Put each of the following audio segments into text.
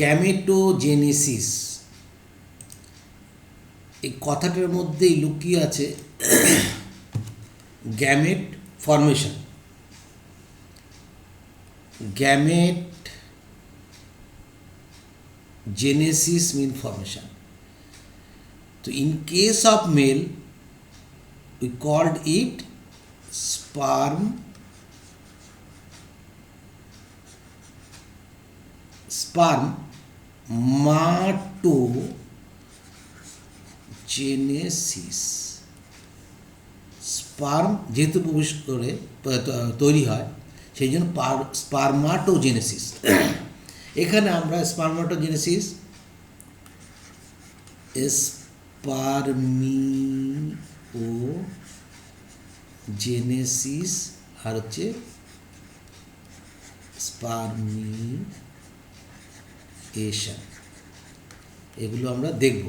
Gametogenesis, এই কথাটার মধ্যেই লুকিয়ে আছে gamete formation. Gamete genesis mean formation. So in case of male we called it spermatogenesis. Sperm যেহেতু প্রবেশ করে তৈরি হয় সেই জন্য স্পার্মাটোজেনেসিস। এখানে আমরা স্পার্মাটোজেনেসিস, স্পার্মিওজেনেসিস আর হচ্ছে স্পার্মিয়েশন, এগুলো আমরা দেখব।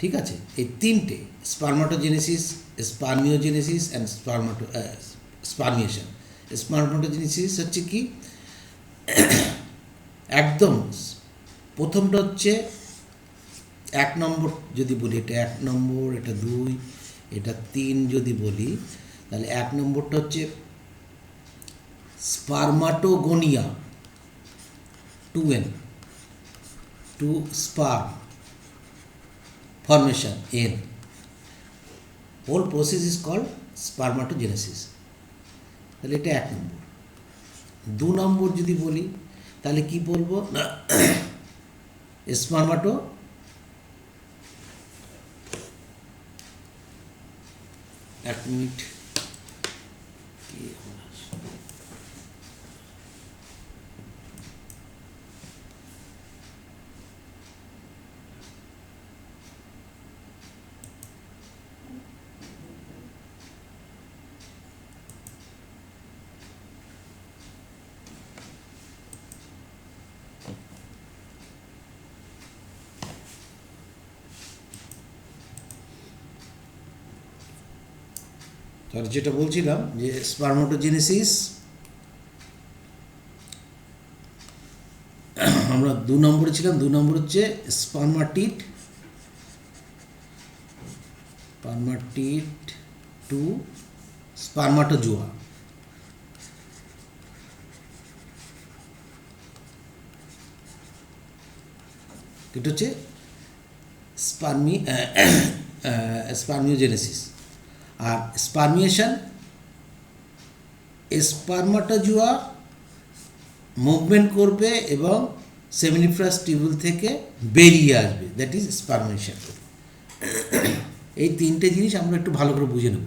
ঠিক আছে, এই তিনটে স্পার্মাটোজেনেসিস, স্পার্মিওজেনেসিস অ্যান্ড স্পার্মিয়েশন। স্পার্মাটোজেনেসিস হচ্ছে কি, একদম প্রথমটা হচ্ছে 1 নম্বর যদি বলি, এটা 1 নম্বর, এটা 2, এটা 3 যদি বলি, তাহলে 1 নম্বরটা হচ্ছে spermatogonia, 2n, to sperm formation n. Whole process is called spermatogenesis. তাহলে এটা 1 নম্বর। 2 নম্বর যদি বলি তাহলে কি বলবো না, স্পার্মাটো এক মিনিট তার যেটা বলছিলাম যে স্পার্মাটোজেনেসিস আমরা 2 নম্বরে ছিলাম। 2 নম্বর হচ্ছে স্পার্মাটিড টু স্পার্মাটোজোয়া। এটা হচ্ছে স্পার্মিওজেনেসিস। আর স্পার্মিয়েশন, স্পার্মাটোজোয়া মুভমেন্ট করবে এবং সেমিনিফারাস টিউবুল থেকে বেরিয়ে আসবে, দ্যাট ইজ স্পার্মিয়েশন। এই তিনটে জিনিস আমরা একটু ভালো করে বুঝে নেব,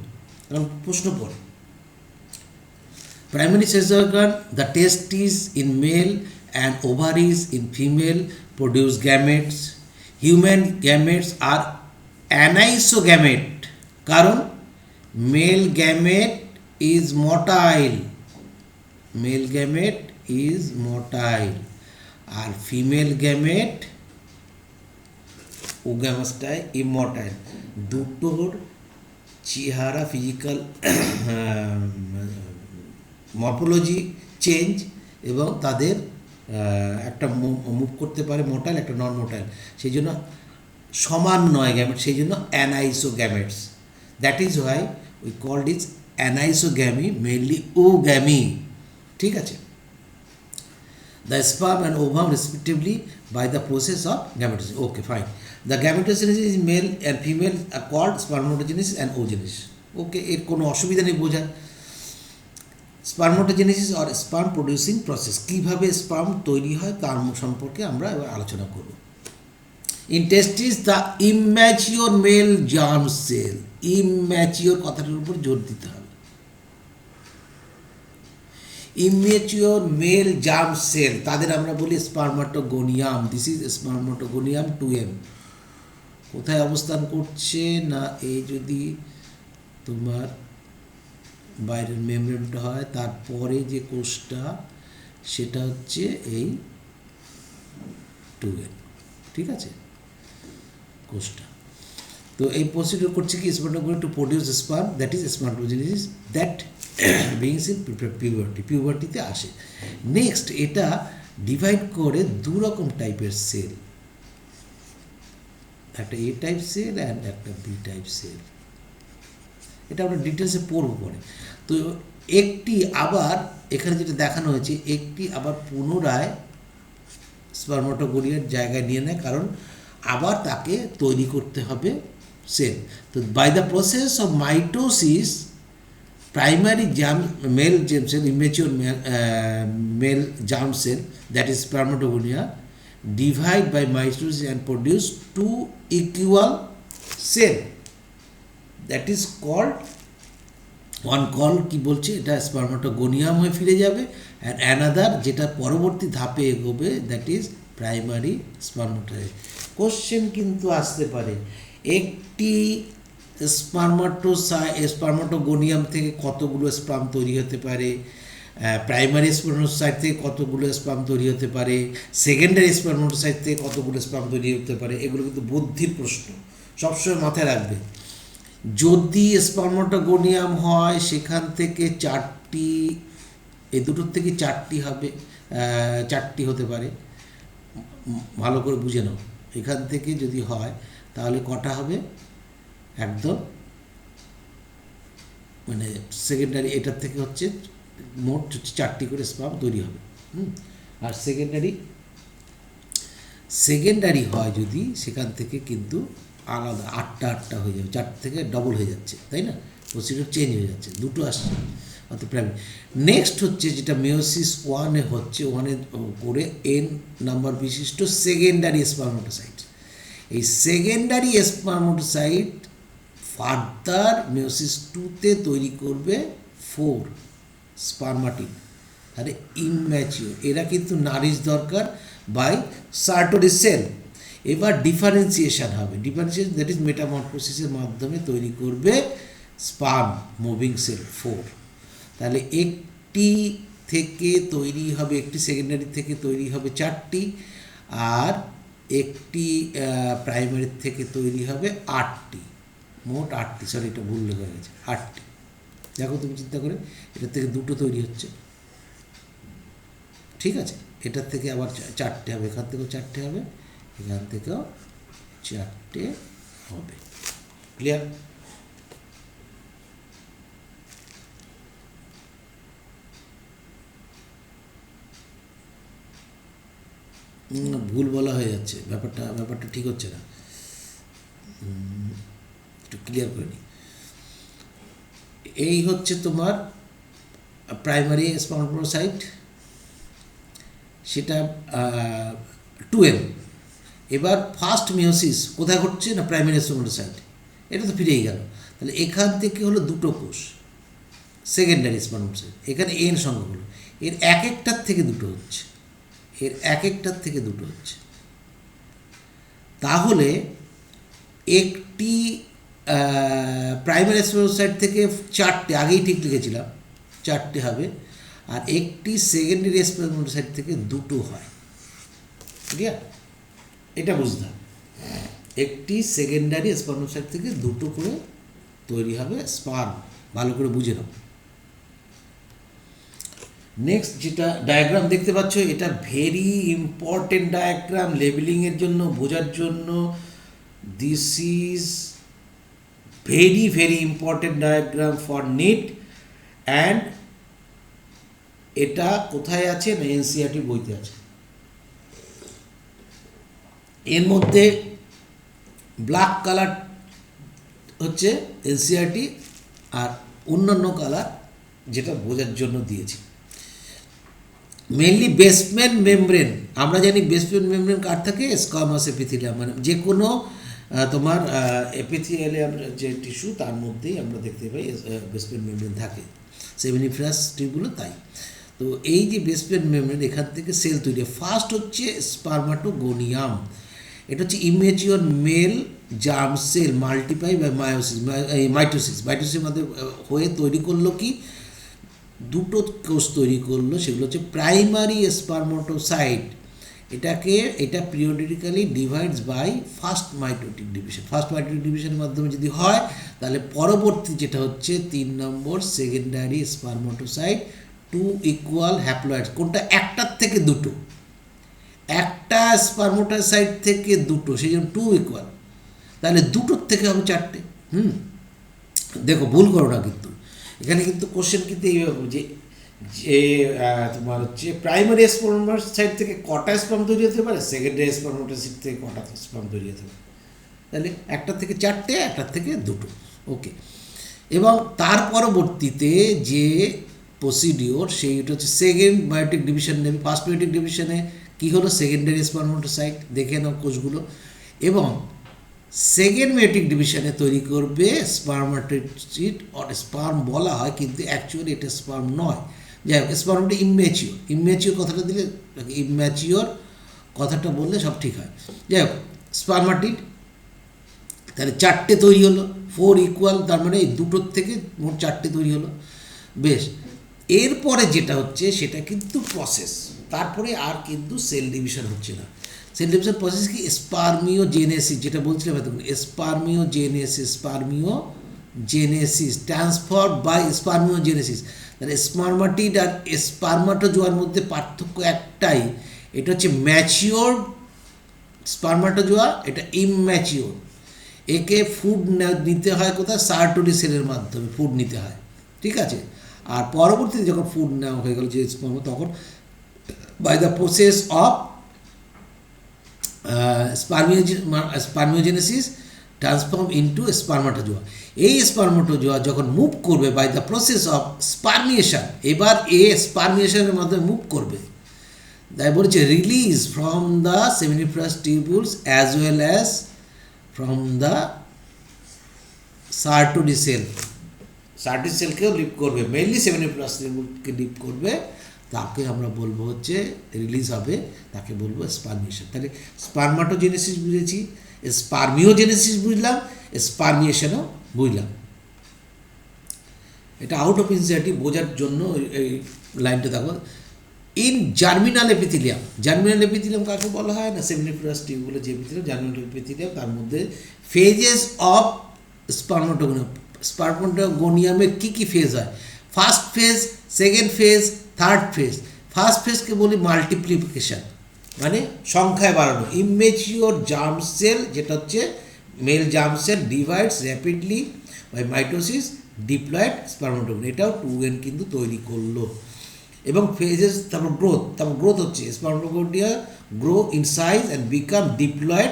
কারণ প্রশ্ন পড়ে। Primary sex organ, the testis in male and ovaries in female produce gametes. Human gametes are anisogamete, কারণ male gamete is motile, male gamete is motile, আর ফিমেল গ্যামেট ওগ্যামাসটাই ইমমর্টাইল। দুটোর চেহারা, ফিজিক্যাল মর্ফোলজি চেঞ্জ এবং তাদের একটা move করতে পারে মোটাইল, একটা নন মোটাইল, সেই জন্য সমান নয় গ্যামেট, সেই জন্য anisogametes. That is why we called it anisogamy, mainly oogamy. ঠিক আছে, the sperm and ovum respectively by the process of gametogenesis. Okay, fine. The gametogenesis is male and female are called spermatogenesis and oogenesis. Okay, এর কোনো অসুবিধা নেই বোঝার। Spermatogenesis or sperm producing process, কীভাবে sperm তৈরি হয় তার সম্পর্কে আমরা এবার আলোচনা করব। In testis, the immature male germ cell, immature কথাটার উপর জোর দিতে হবে। ইম্যাচিওর মেল জার্ম সেল, তাদের আমরা বলি স্পার্মাটোগোনিয়াম। This is স্পার্মাটোগোনিয়াম 2m। কোথায় অবস্থান করছে না, এই যদি তোমার বাইরের মেমব্রেনটা হয়, তারপরে যে কোষটা সেটা হচ্ছে এই 2m। ঠিক আছে, কোষটা। তো এই প্রসিডিউর করছে কি, spermatogonium to produce sperm, that is spermatogenesis, that begins in পিউবার্টিতে আসে। নেক্সট, এটা ডিভাইড করে দু রকম টাইপের সেল, একটা এ টাইপ সেল অ্যান্ড একটা বি টাইপ সেল। এটা আমরা ডিটেলসে পড়বো পরে। তো একটি আবার এখানে যেটা দেখানো হয়েছে, একটি আবার পুনরায় স্পার্মাটোগোনিয়ার জায়গায় নিয়ে নেয়, কারণ আবার তাকে তৈরি করতে হবে সেল। তো by the process of mitosis primary male germ cell, immature male germ cell, that is spermatogonia, divide by mitosis and produce two equal cell, that is called one call কি বলছে, এটা স্পার্মাটোগোনিয়াম হয়ে ফিরে যাবে, and another যেটা পরবর্তী ধাপে এগোবে, that is প্রাইমারি স্পার্মাটোজয়েড। কোশ্চেন কিন্তু আসতে পারে, একটি স্পার্মাটোগোনিয়াম থেকে কতগুলো স্পার্ম তৈরি হতে পারে, প্রাইমারি স্পার্মাটোসাইট থেকে কতগুলো স্পার্ম তৈরি হতে পারে, সেকেন্ডারি স্পার্মাটোসাইট থেকে কতগুলো স্পার্ম তৈরি হতে পারে, এগুলো কিন্তু বুদ্ধির প্রশ্ন, সবসময় মাথায় রাখবে। যদি স্পার্মাটোগোনিয়াম হয় সেখান থেকে চারটি, এই দুটোর থেকে চারটি হবে, চারটি হতে পারে, ভালো করে বুঝে নাও। এখান থেকে যদি হয় তাহলে কটা হবে, একদম মানে সেকেন্ডারি, এটার থেকে হচ্ছে মোট চারটি করে স্পার্ম তৈরি হবে। আর সেকেন্ডারি হয় যদি, সেখান থেকে কিন্তু আলাদা আটটা হয়ে যাবে, চার থেকে ডবল হয়ে যাচ্ছে, তাই না, প্রসিডিউর চেঞ্জ হয়ে যাচ্ছে, দুটো আসছে অর্থাৎ প্রাইমারি। নেক্সট হচ্ছে যেটা মেয়োসিস ওয়ানে হচ্ছে, ওয়ানে করে এন নাম্বার বিশিষ্ট সেকেন্ডারি স্পার্মাটোসাইট। এই সেকেন্ডারি স্পার্মাটোসাইট ফার্দার মেয়োসিস টুতে তৈরি করবে 4 স্পার্মাটিন, আরে ইনম্যাচিওর, এরা কিন্তু নারিশ দরকার বাই সার্টোরি সেল। এবার ডিফারেন্সিয়েশন হবে, ডিফারেন্সিয়েশন দ্যাট ইজ মেটামরফোসিসের মাধ্যমে তৈরি করবে স্পার্ম মুভিং সেল 4। তাহলে একটি থেকে তৈরি হবে, একটি সেকেন্ডারি থেকে তৈরি হবে 4টি, আর একটি প্রাইমারি থেকে তৈরি হবে 8টি, মোট 8টি, সরি এটা ভুল লেখা হয়ে গেছে, 8টি। দেখো তুমি চিন্তা করে, এটার থেকে দুটো তৈরি হচ্ছে, ঠিক আছে, এটার থেকে আবার 4টে হবে, এখান থেকেও 4টে হবে, এখান থেকেও 4টে হবে। ক্লিয়ার? ভুল বলা হয়ে যাচ্ছে, ব্যাপারটা ঠিক হচ্ছে না, একটু ক্লিয়ার করে নিই। এই হচ্ছে তোমার প্রাইমারি স্পার্মাটোসাইট, সেটা 2M। এবার ফার্স্ট মিওসিস কোথায় ঘটছে না, প্রাইমারি স্পার্মাটোসাইট, এটা তো ফিরেই গেল। তাহলে এখান থেকে হলো দুটো কোষ, সেকেন্ডারি স্পার্মাটোসাইট, এখানে এন সংখ্যা হলো, এর এক একটার থেকে দুটো হচ্ছে, তাহলে একটি প্রাইমারি স্পার্মাটোসাইট থেকে 4টে, আগেই ঠিক লিখেছিলাম 4টে হবে, আর একটি সেকেন্ডারি স্পার্মাটোসাইট থেকে দুটো হয়। ক্লিয়ার? এটা বুঝলাম, একটি সেকেন্ডারি স্পার্মাটোসাইট থেকে দুটো করে তৈরি হবে স্পার্ম, ভালো করে বুঝে নাও। নেক্সট যেটা ডায়াগ্রাম দেখতে পাচ্ছ, এটা ভেরি ইম্পর্টেন্ট ডায়াগ্রাম লেবেলিংয়ের জন্য, বোঝার জন্য। This is very important diagram for NEET, and এটা কোথায় আছে না, এনসিইআরটি বইতে আছে। এর মধ্যে ব্ল্যাক কালার হচ্ছে এনসিইআরটি, আর অন্যান্য কালার যেটা বোঝার জন্য দিয়েছি। মেনলি বেসমেন্ট মেমব্রেন, আমরা জানি বেসমেন্ট মেমব্রেন কার থাকে, স্কোয়ামাস এপিথেলিয়াম, মানে যে কোনো তোমার এপিথেলিয়াম যে টিস্যু তার মধ্যেই আমরা দেখতে পাই বেসমেন্ট মেমব্রেন থাকে, সেমিনিফারাস টিউবগুলো তাই। তো এই যে বেসমেন্ট মেমব্রেন, এখান থেকে সেল তৈরি। ফার্স্ট হচ্ছে স্পার্মাটোগোনিয়াম, এটা হচ্ছে immature male germ cell multiply by মাইটোসিসের মধ্যে হয়ে তৈরি করলো কি, দুটো কোষ তৈরি করলো, সেগুলো হচ্ছে প্রাইমারি স্পার্মাটোসাইট। এটা periodically divides by first mitotic division. First mitotic ডিভিশনের মাধ্যমে যদি হয়, তাহলে পরবর্তী যেটা হচ্ছে 3 নম্বর সেকেন্ডারি স্পার্মাটোসাইট, 2 ইকুয়াল হ্যাপ্লয়েডস, কোনটা একটার থেকে দুটো, একটা স্পার্মোটাসাইট থেকে দুটো, সেই জন্য 2 ইকুয়াল, তাহলে দুটোর থেকে হবে 4টে। দেখো ভুল করো না কিন্তু, এখানে কিন্তু কোশ্চেন কিন্তু এইভাবে যে যে তোমার হচ্ছে প্রাইমারি স্পার্মোটাসাইট থেকে কটা স্পার্ম তৈরি হতে পারে, সেকেন্ডারি স্পার্মোটাসাইট থেকে কটা স্পার্ম তৈরি হতে পারে, তাহলে একটা থেকে 4টে, একটার থেকে দুটো। ওকে, এবং তার পরবর্তীতে যে প্রসিডিওর সেইটা হচ্ছে সেকেন্ড বায়োটিক ডিভিশন নেবে। ফার্স্ট বায়োটিক ডিভিশনে কী হলো, সেকেন্ডারি স্পার্মোটাসাইট দেখে নাও কোষগুলো, এবং সেকেন্ড বায়োটিক ডিভিশনে তৈরি করবে স্পার্মাটোসিট অর স্পার্ম বলা হয়, কিন্তু অ্যাকচুয়ালি এটা স্পার্ম নয়। যাই হোক, স্পার্মটা ইমম্যাচিওর, ইমম্যাচিওর কথাটা দিলে, ইমম্যাচিওর কথাটা বললে সব ঠিক হয়। যাই হোক, স্পার্মাটিড তাহলে 4টে তৈরি হলো, 4 ইকুয়াল, তার মানে এই দুটোর থেকে মোট 4টে তৈরি হলো। বেশ, এরপরে যেটা হচ্ছে সেটা কিন্তু প্রসেস, তারপরে আর কিন্তু সেল ডিভিশন হচ্ছে না। সেল ডিভিশন প্রসেস কি, স্পার্মিওজেনেসিস, যেটা বলছিলাম এতক্ষণ, স্পার্মিওজেনেসিস ট্রান্সফার বাই স্পার্মিওজেনেসিস। তাহলে স্পার্মাটিড আর স্পার্মাটোজোয়ার মধ্যে পার্থক্য একটাই, এটা হচ্ছে ম্যাচিওর স্পার্মাটোজোয়া, এটা ইমম্যাচিওর। একে ফুড নিতে হয় কোথায়, সার্টোরি সেলের মাধ্যমে ফুড নিতে হয়, ঠিক আছে। আর পরবর্তীতে যখন ফুড নেওয়া হয়ে গেল যে স্পার্ম, তখন by the process of spermiogenesis transform into spermatozoa. এই স্পার্মাটোজোয়া যখন মুভ করবে by the process of spermiation, এবার স্পার্মিয়েশনের মাধ্যমে মুভ করবে, তাই বলছে release from the seminiferous tubules as well as from the Sertoli cell. Sertoli সেলকেও লিভ করবে, মেইনলি সেমিনিফারাস টিউবুলকে লিভ করবে, তাকে আমরা বলবো হচ্ছে রিলিজ হবে, তাকে বলবো স্পার্মিয়েশন। তাহলে স্পার্মাটোজেনেসিস বুঝেছি, স্পার্মিওজেনেসিস বুঝলাম, স্পার্মিয়েশনও বুঝলাম। এটা আউট অফ এনসিইআরটি বোঝার জন্য এই লাইনটা দেখো। In germinal epithelium, germinal epithelium কাকে বলা হয় না, সেমিনিফারাস টিউবুলের যে এপিথেলিয়াম, জার্মিনাল এপিথেলিয়াম, তার মধ্যে ফেজেস অফ স্পার্মোটোগোনিয়ামের কী কী ফেজ হয়, first phase, second phase, third phase. First ফেজকে বলি মাল্টিপ্লিকেশন, মানে সংখ্যায় বাড়ানো। ইমেচিওর জার্ম সেল, যেটা হচ্ছে male germ cell, divides rapidly by mitosis diploid spermatogonia, এটাও 2n কিন্তু তৈরি করলো। এবং ফেজেস, তারপর গ্রোথ হচ্ছে spermatogonia grow in size and become diploid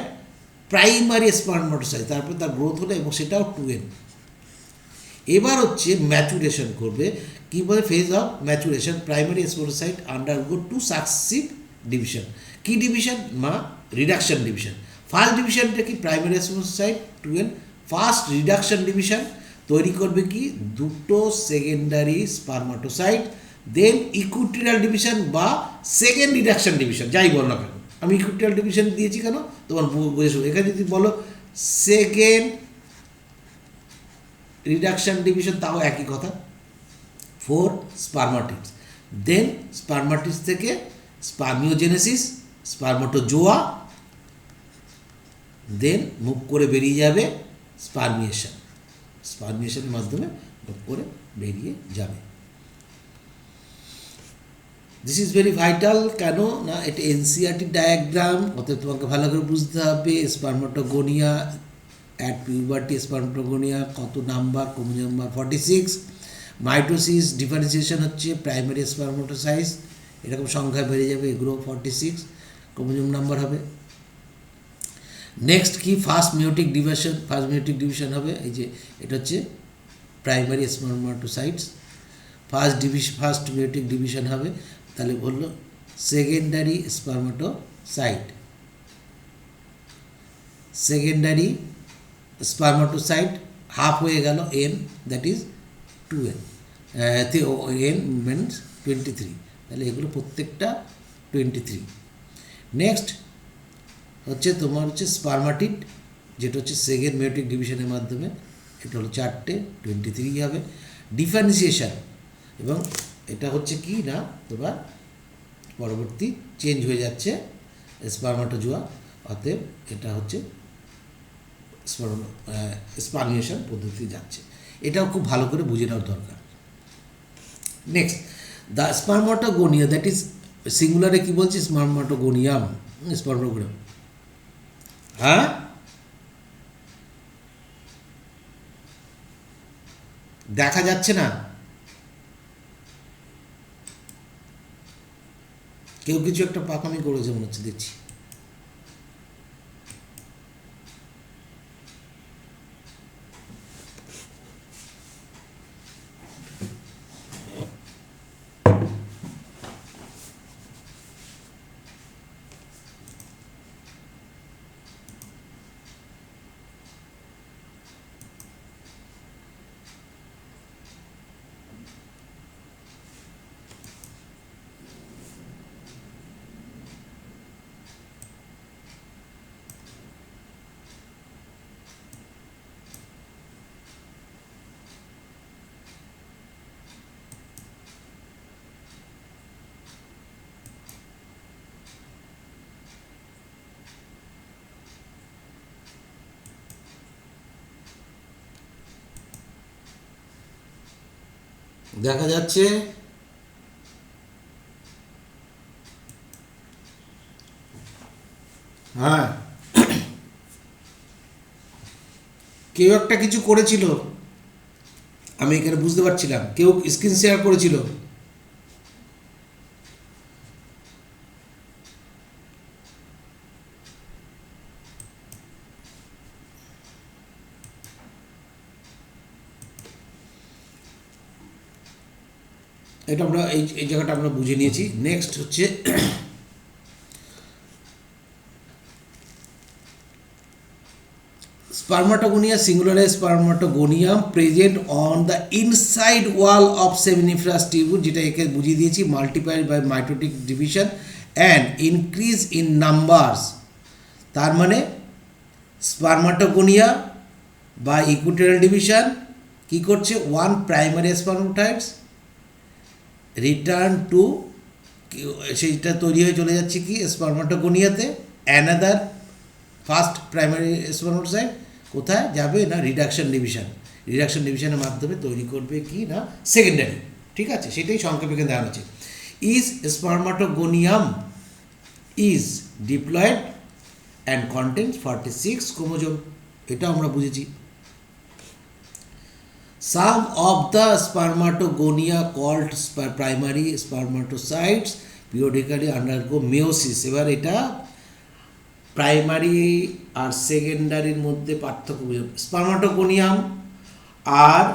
primary spermatocyte, তারপর তার গ্রোথ হলো এবং সেটাও 2n। এবার হচ্ছে ম্যাচুরেশন করবে, কীভাবে, phase of maturation, primary spermatocyte undergo 2 successive division. কী ডিভিশন, মা রিডাকশন ডিভিশন। ফার্স্ট ডিভিশনটা কি, primary spermatocyte 2n, first reduction division তৈরি করবে কি, দুটো secondary spermatocyte, then equatorial division বা সেকেন্ড রিডাকশন ডিভিশন, যাই বল না কেন, আমি ইকুইটোরিয়াল ডিভিশন দিয়েছি কেন তোমার বুঝে শুনো। এখানে যদি বলো সেকেন্ড রিডাকশন ডিভিশন, তাও একই কথা, 4 স্পার্মাটিডস, দেন স্পার্মাটিডস থেকে স্পার্মিওজেনেসিস, স্পার্মাটোজোয়া, দেন মুভ করে বেরিয়ে যাবে স্পার্মিয়েশন, স্পার্মিয়েশনের মাধ্যমে মুভ করে বেরিয়ে যাবে। দিস ইজ ভেরি ভাইটাল, কেন না এটা এনসিইআরটি ডায়াগ্রাম, অতএব তোমাকে ভালো করে বুঝতে হবে স্পার্মাটোগোনিয়া অ্যাট পিউবার্টি, স্পার্মাটোগোনিয়া কত number, chromosome number 46। Mitosis differentiation হচ্ছে প্রাইমারি স্পার্মাটোসাইজ, এরকম সংখ্যা বেড়ে যাবে, এগুলো 46 ক্রোমোজোম নাম্বার হবে। নেক্সট কি, ফার্স্ট মিওটিক ডিভিশন হবে, এই যে এটা হচ্ছে প্রাইমারি স্পার্মাটোসাইটস, ফার্স্ট মিওটিক ডিভিশন হবে, তাহলে বললো secondary spermatocyte, secondary spermatocyte half হয়ে গেল n, that is 2n, n means 23, তাহলে এগুলো প্রত্যেকটা 23। নেক্সট হচ্ছে তোমার হচ্ছে স্পার্মাটিড, যেটা হচ্ছে সেকেন্ড মিওটিক ডিভিশনের মাধ্যমে, এটা হলো 4টে, 23 হবে। ডিফারেন্সিয়েশন, এবং এটা হচ্ছে কি না তোমার পরবর্তী চেঞ্জ হয়ে যাচ্ছে স্পার্মাটোজোয়া, অতএব এটা হচ্ছে স্পার্মিয়েশন পদ্ধতি যাচ্ছে, এটাও খুব ভালো করে বুঝে নেওয়ার দরকার। Next, the spermatogonia that is সিঙ্গুলারে কি বলছি? স্পার্মাটোগোনিয়াম। স্পার্মাটোগোনিয়াম, হ্যাঁ, দেখা যাচ্ছে না, কেউ কিছু একটা পাকামি করেছে মনে হচ্ছে, দেখছি। দেখা যাচ্ছে, হ্যাঁ, কেউ একটা কিছু করেছিল, আমি এখানে বুঝতে পারছিলাম, কেউ স্ক্রিন শেয়ার করেছিল। এটা আমরা এই জায়গাটা আমরা বুঝে নিয়েছি। নেক্সট হচ্ছে spermatogonia singular spermatogonium present on the inside wall of seminiferous tubule, যেটা একে বুঝিয়ে দিয়েছি, multiplied by mitotic division and increase in numbers। তার মানে স্পার্মাটোগোনিয়া বা ইকুইটোরিয়াল ডিভিশন কি করছে? ওয়ান প্রাইমারি স্পার্মাটাইডস রিটার্ন টু, সেইটা তৈরি হয়ে চলে যাচ্ছে কি স্পার্মাটোগোনিয়াতে, অ্যানাদার ফার্স্ট প্রাইমারি স্পার্মাটোসাইট কোথায় যাবে না রিডাকশন ডিভিশন, রিডাকশন ডিভিশনের মাধ্যমে তৈরি করবে কি না সেকেন্ডারি। ঠিক আছে, সেটাই সংক্ষেপে এখানে দেওয়া হচ্ছে। Is spermatogonium is diploid and contains 46 chromosome, এটা আমরা বুঝেছি। Some of the spermatogonia called primary spermatocytes periodically undergo meiosis। এবার এটা প্রাইমারি আর সেকেন্ডারির মধ্যে পার্থক্য। স্পার্মাটোগোনিয়াম আর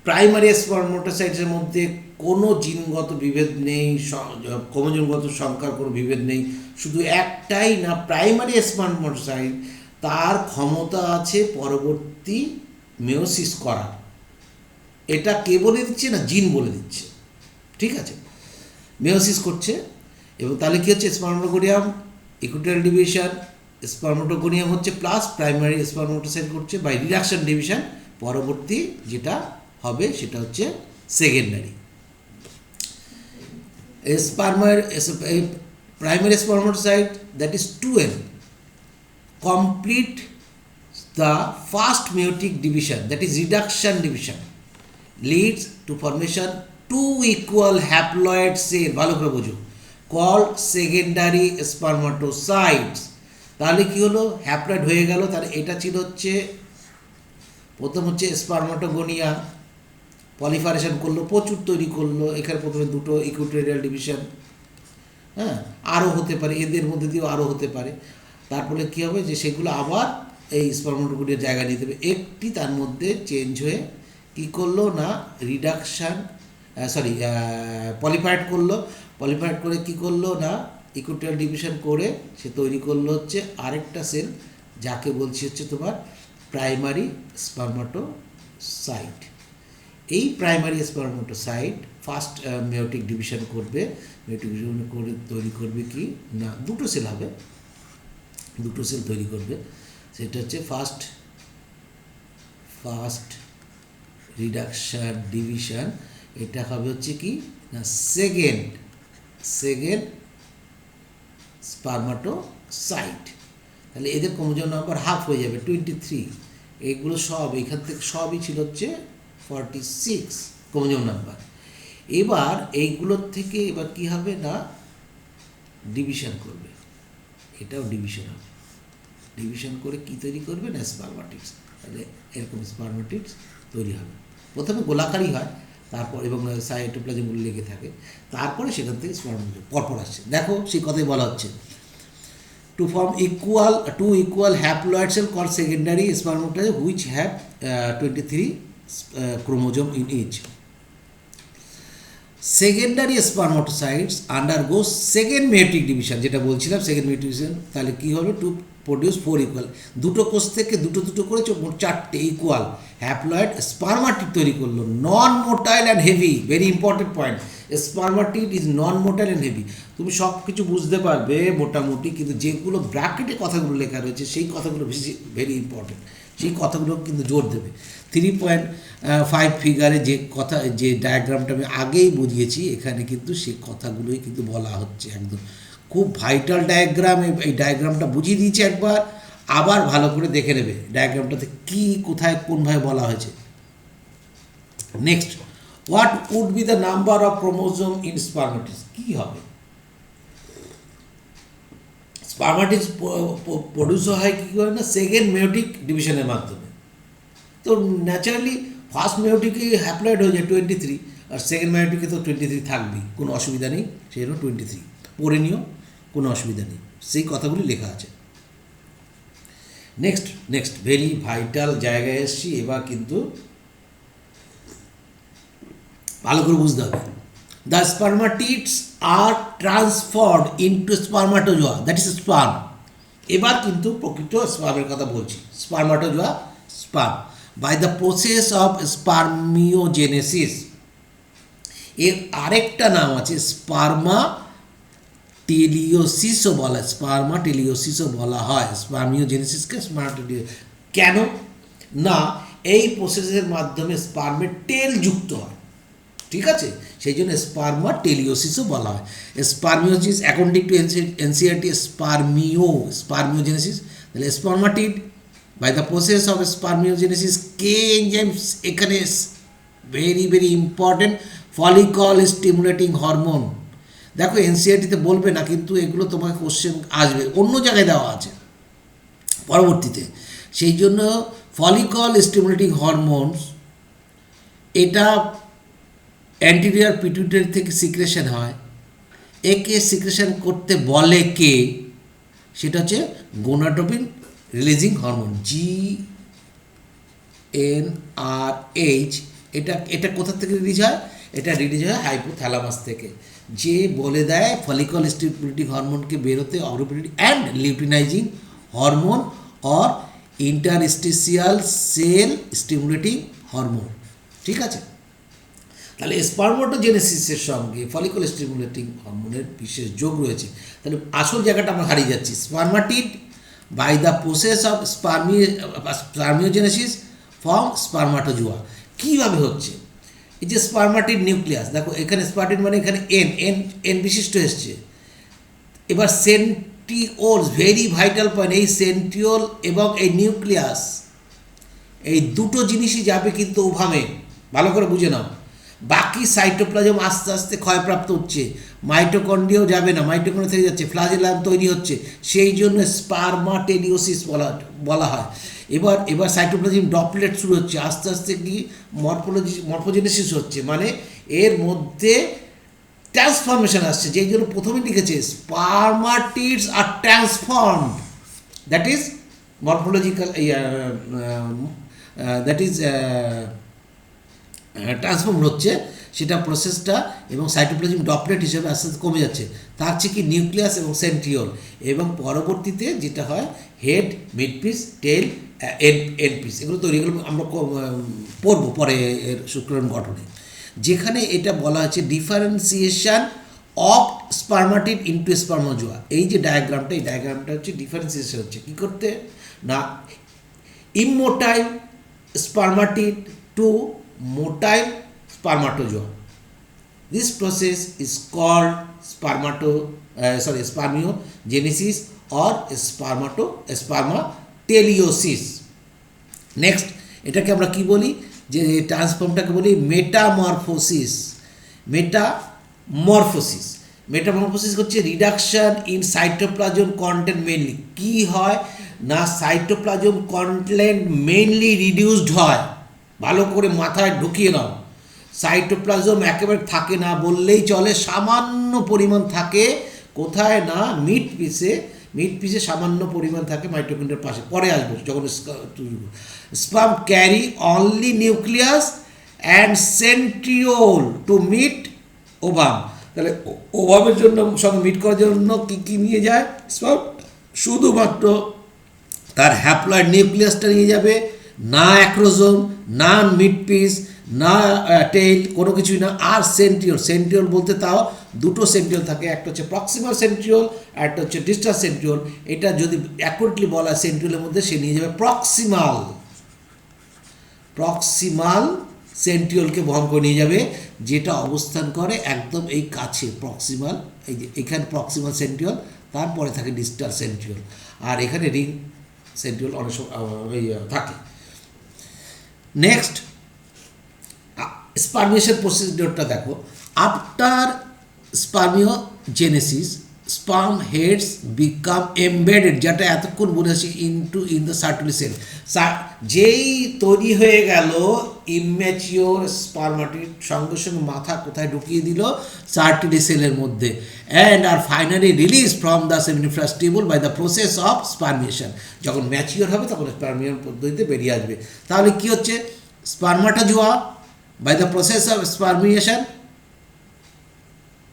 প্রাইমারি স্পার্মাটোসাইটের মধ্যে কোনো জিনগত বিভেদ নেই, ক্রোমোজোমগত সংখ্যার কোনো বিভেদ নেই, শুধু একটাই না প্রাইমারি স্পার্মাটোসাইট তার ক্ষমতা আছে পরবর্তী মেয়োসিস করার। এটা কে বলে দিচ্ছে না জিন বলে দিচ্ছে। ঠিক আছে, মেয়োসিস করছে। এবং তাহলে কী হচ্ছে? স্পার্মাটোগোনিয়াম ইকুইটোরিয়াল ডিভিশন, স্পার্মাটোগোনিয়াম হচ্ছে প্লাস প্রাইমারি স্পার্মাটোসাইট করছে বাই রিডাকশন ডিভিশন, পরবর্তী যেটা হবে সেটা হচ্ছে secondary. Primary spermatocyte that is 12 complete the first meiotic division, that is reduction division, leads to formation two equal haploid cell, ভালো করে বুঝো, called secondary spermatocytes। তাহলে কি হলো? হ্যাপ্লয়েড হয়ে গেল। তাহলে এটা ছিল হচ্ছে প্রথম হচ্ছে স্পার্মাটোগোনিয়া, পলিফারেশন করলো, প্রচুর তৈরি করলো, এখানে প্রথমে দুটো ইকুইটোরিয়াল ডিভিশন, হ্যাঁ, আরও হতে পারে, এদের মধ্যে দিয়েও আরও হতে পারে। তারপরে কী হবে? যে সেগুলো আবার এই স্পার্মাটোগোনিয়ার জায়গা নিতে হবে। একটি তার মধ্যে চেঞ্জ হয়ে কী করলো না রিডাকশান, পলিফাইড করলো, পলিফাইড করে কী করলো না ইকুইটোরিয়াল ডিভিশন করে সে তৈরি করলো হচ্ছে আরেকটা সেল, যাকে বলছি হচ্ছে তোমার প্রাইমারি স্পার্মাটোসাইট। এই primary spermatocyte first meiotic division করবে, মেয়োটিক ডিভিশন করে তৈরি করবে কি না দুটো সেল হবে, দুটো সেল তৈরি করবে। সেটা হচ্ছে ফার্স্ট রিডাকশন ডিভিশন, এটা হবে হচ্ছে কি না সেকেন্ড স্পার্মাটোসাইট। তাহলে এদের ক্রোমোজোম নাম্বার হাফ হয়ে যাবে 23। এগুলো সব এখান থেকে সবই ছিল হচ্ছে 46 ক্রোমোজোম নাম্বার। এবার এইগুলোর থেকে এবার কি হবে না ডিভিশন করবে, এটাও ডিভিশন হবে, ডিভিশন করে কি তৈরি করবে না স্পারমাটিডস, তাহলে এরকম স্পারমাটিডস তৈরি হবে। প্রথমে গোলাকারই হয়, তারপর এবং সাইটোপ্লাজমগুলো লেগে থাকে, তারপরে সেখান থেকে স্পারমাটিড পরপর আসছে। দেখো সেই কথাই বলা হচ্ছে, to form two equal haploid cell called secondary spermatozoa which have 23 chromosome in each. Secondary spermatocytes undergo second meiotic division, যেটা বলছিলাম সেকেন্ড meiotic division, তাহলে কি হবে টু প্রডিউস 4 ইকুয়াল, দুটো কোষ থেকে দুটো দুটো করে মোট 4টে ইকুয়াল হ্যাপ্লয়েড স্পারমাটিড তৈরি করলো, non motile and heavy. Very important point, spermatid is non motile and heavy. তুমি সব কিছু বুঝতে পারবে মোটামুটি, কিন্তু যেগুলো ব্র্যাকেটে কথাগুলো লেখা রয়েছে সেই কথাগুলো বেশি ভেরি ইম্পর্টেন্ট, সেই কথাগুলো কিন্তু জোর দেবে। 3.5 ফিগারে যে কথা, যে ডায়াগ্রামটা আমি আগেই বুঝিয়েছি, এখানে কিন্তু সেই কথাগুলোই কিন্তু বলা হচ্ছে, একদম খুব ভাইটাল ডায়াগ্রাম। এই ডায়াগ্রামটা বুঝিয়ে দিয়েছি একবার, আবার ভালো করে দেখে নেবে ডায়াগ্রামটাতে কী কোথায় কোনভাবে বলা হয়েছে। Next, what would be the number of chromosome in spermatids, কী হবে? স্পারমাটিডস প্রডিউস হয় কী করে না সেকেন্ড মেয়োটিক ডিভিশনের মাধ্যমে। তো ন্যাচারালি ফার্স্ট মেয়োটিকে হ্যাপ্লয়েড হয়ে যায় 23, আর সেকেন্ড মেয়োটিকে তো 23 থাকবেই, কোনো অসুবিধা নেই, সেই জন্য 23 পড়ে নিও, কোনো অসুবিধা নেই, সেই কথাগুলি লেখা আছে। নেক্সট ভেরি ভাইটাল জায়গায় এসছি, এবার কিন্তু ভালো করে বুঝতে হবে। The spermatids are transformed into spermatozoa, that is sperm. এবার কিন্তু প্রকৃত স্পার্মের কথা বলছি, spermatozoa sperm, by the process of spermiogenesis. এর আরেকটা নাম আছে স্পার্মা টেলিওসিসও বলা, স্পার্মা টেলিওসিসও বলা হয়, স্পার্মিওজেনেসিসকে স্পার্মা। কেন না এই প্রসেসের মাধ্যমে স্পার্মের টেল যুক্ত হয়, ঠিক আছে, সেই জন্য স্পার্মা টেলিওসিসও বলা হয়। Spermiosis according to NCERT spermiogenesis, তাহলে spermatid by the process of spermiogenesis, কে এনজাইমস এখানে very very important, follicle stimulating hormone. দেখো এনসিইআরটিতে বলবে না, কিন্তু এগুলো তোমাকে কোশ্চেন আসবে, অন্য জায়গায় দেওয়া আছে পরবর্তীতে, সেই জন্য ফলিকল স্টিমুলেটিং হরমোনস, এটা অ্যান্টেরিয়র পিটুইটারি থেকে সিক্রেশন হয়, একে সিক্রেশন করতে বলে কে, সেটা হচ্ছে গোনাডোট্রপিন রিলিজিং হরমোন, GnRH। এটা কোথা থেকে রিলিজ হয়? এটা রিলিজ হয় হাইপোথ্যালামাস থেকে, যে বলে দেয় ফলিকল স্টিমুলেটিং হরমোনকে বেরোতে, অগ্রোপিটুইটারি and luteinizing hormone or interstitial cell stimulating hormone, ঠিক আছে। তাহলে স্পারমাটোজেনেসিসের সঙ্গে ফলিকল স্টিমুলেটিং হরমোনের বিশেষ যোগ রয়েছে। তাহলে আসল জায়গাটা আমরা হারিয়ে যাচ্ছি, spermatid by the process of spermiogenesis form spermatozoa. কীভাবে হচ্ছে? এই যে স্পারমাটিড নিউক্লিয়াস, দেখো এখানে স্পারমাটিড মানে এখানে এন বিশিষ্ট এসছে। এবার সেন্ট্রিওলস, ভেরি ভাইটাল পয়েন্ট, এই সেন্ট্রিওল এবং এই নিউক্লিয়াস, এই দুটো জিনিসই যাবে কিন্তু ওভামে, ভালো করে বুঝে নাও। বাকি সাইটোপ্লাজম আস্তে আস্তে ক্ষয়প্রাপ্ত হচ্ছে, মাইটোকন্ড্রিয়াও যাবে না, মাইটোকন্ড্রিয়া থেকে যাচ্ছে, ফ্লাজেলাম তৈরি হচ্ছে, সেই জন্য স্পারমাটেলিওসিস বলা হয়। এবার সাইটোপ্লাজম ডপলেট শুরু হচ্ছে, আস্তে আস্তে কি মরফোজেনেসিস হচ্ছে, মানে এর মধ্যে ট্রান্সফরমেশন আসছে, যেই জন্য প্রথমে লিখেছে spermatids are transformed, that is morphological, that is transform হচ্ছে, সেটা প্রসেসটা, এবং সাইটোপ্লাজম ডপলেট হিসেবে আস্তে আস্তে কমে যাচ্ছে। তার হচ্ছে কি নিউক্লিয়াস এবং সেন্ট্রিওল, এবং পরবর্তীতে যেটা হয় হেড, মিডপিস, টেল, এন্ডপিস, এগুলো তৈরি, এগুলো আমরা পড়বো পরে এর শুক্রাণু গঠনে, যেখানে এটা বলা হচ্ছে ডিফারেন্সিয়েশন অফ স্পারমাটিড ইনটু স্পার্মোজোয়া। এই যে ডায়াগ্রামটা, এই ডায়াগ্রামটা হচ্ছে ডিফারেন্সিয়েশন হচ্ছে কী করতে না, immotile spermatid to motile spermatozoa. This process is called spermiogenesis or spermatoteleiosis. Next, এটাকে আমরা কি বলি, যে ট্রান্সফর্মটাকে বলি মেটামরফোসিস। মেটামরফোসিস। মেটামরফোসিস হচ্ছে reduction in cytoplasm content mainly. কী হয় না, সাইটোপ্লাজম কন্টেন্ট মেইনলি রিডিউসড হয়। ভালো করে মাথায় ঢুকিয়ে নাও, সাইটোপ্লাজম একেবারে থাকে না বললেই চলে, সামান্য পরিমাণ থাকে। কোথায় না, মিড পিসে সামান্য পরিমাণ থাকে মাইটোকন্ড্রিয়ার পাশে, পরে আসবো যখন sperm carry only nucleus and centriole to meet ovum. তাহলে ওভামের জন্য, সঙ্গে মিট করার জন্য কী কী নিয়ে যায় স্পার্ম? শুধুমাত্র তার হ্যাপ্লয়েড নিউক্লিয়াসটা নিয়ে যাবে, না অ্যাক্রোজোম, না মিড পিস, না টেইল, কোনো কিছুই না। আর সেন্ট্রিওল বলতে তাও দুটো সেন্ট্রিওল থাকে, একটা হচ্ছে প্রক্সিমাল সেন্ট্রিওল, আর একটা হচ্ছে ডিস্টাল সেন্ট্রিওল। এটা যদি অ্যাকুরেটলি বলা হয় সেন্ট্রিওলের মধ্যে, সে নিয়ে যাবে প্রক্সিমাল সেন্ট্রিওলকে বহন করে নিয়ে যাবে, যেটা অবস্থান করে একদম এই কাছে প্রক্সিমাল, এই যে এখানে প্রক্সিমাল সেন্ট্রিওল, তারপরে থাকে ডিস্টাল সেন্ট্রিওল, আর এখানে রিং সেন্ট্রিওল অনেক থাকে। নেক্সট স্পার্মিয়েশন প্রসিডিওরটা দেখো। After spermiogenesis sperm heads become embedded, যেটা এতক্ষণ বলে আসি, ইন দ্য সার্টুলি সেল। যেই তৈরি হয়ে গেল ইম্যাচিওর স্পার্মাটিড, সঙ্গে সঙ্গে মাথা কোথায় ঢুকিয়ে দিল? সার্টুলি সেলের মধ্যে। And are finally release from the seminiferous tubule by the process of spermiation. যখন ম্যাচিওর হবে তখন স্পার্মিয়েশন পদ্ধতিতে বেরিয়ে আসবে। তাহলে কী হচ্ছে? Spermatozoa by the process of spermiation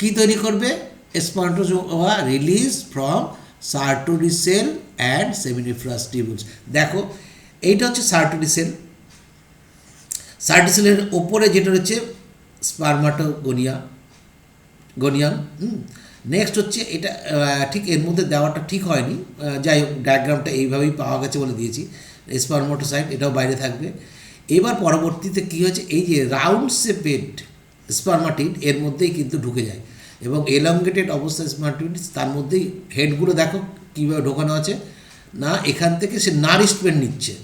কী তৈরি করবে? Spermatozoa release from Sertoli cell and seminiferous tubules. দেখো, এইটা হচ্ছে সার্টুলি সেলের ওপরে যেটা হচ্ছে গনিয়াম। নেক্সট হচ্ছে এটা, ঠিক এর মধ্যে দেওয়াটা ঠিক হয়নি, যাই হোক ডায়াগ্রামটা এইভাবেই পাওয়া গেছে বলে দিয়েছি। স্পার্মাটোসাইট এটাও বাইরে থাকবে। এবার পরবর্তীতে কী হয়েছে, এই যে রাউন্ড শেপেড স্পার্মাটিড এর মধ্যেই কিন্তু ঢুকে যায়, এবং এলঙ্গেটেড অবস্থায় স্পার্মাটিড, তার মধ্যেই হেডগুলো দেখো কীভাবে ঢোকানো আছে না, এখান থেকে সে নারিশমেন্ট নিচ্ছে,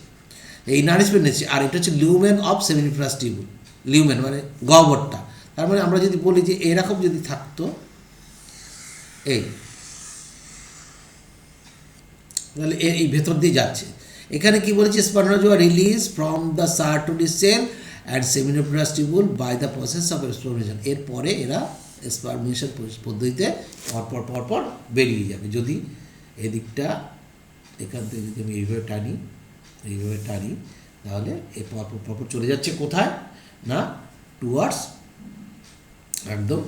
আর এটা হচ্ছে লিউমেন অফ সেমিনিফারাস টিউবুল। লিউমেন মানে গহ্বরটা। তার মানে আমরা যদি বলি যে এরকম যদি থাকতো, এই তাহলে এই ভেতর দিয়ে যাচ্ছে। এখানে কি বলেছে? Spermatozoa release from the Sertoli cell and seminiferous tubule by the process of spermiation. এরপরে এরা স্পার্মিয়েশন পদ্ধতিতে পরপর বেরিয়ে যাবে। যদি এদিকটা এখান থেকে যদি আমি এইভাবে টানি তাহলে এ পরপর চলে যাচ্ছে কোথায় না, টুয়ার্ডস একদম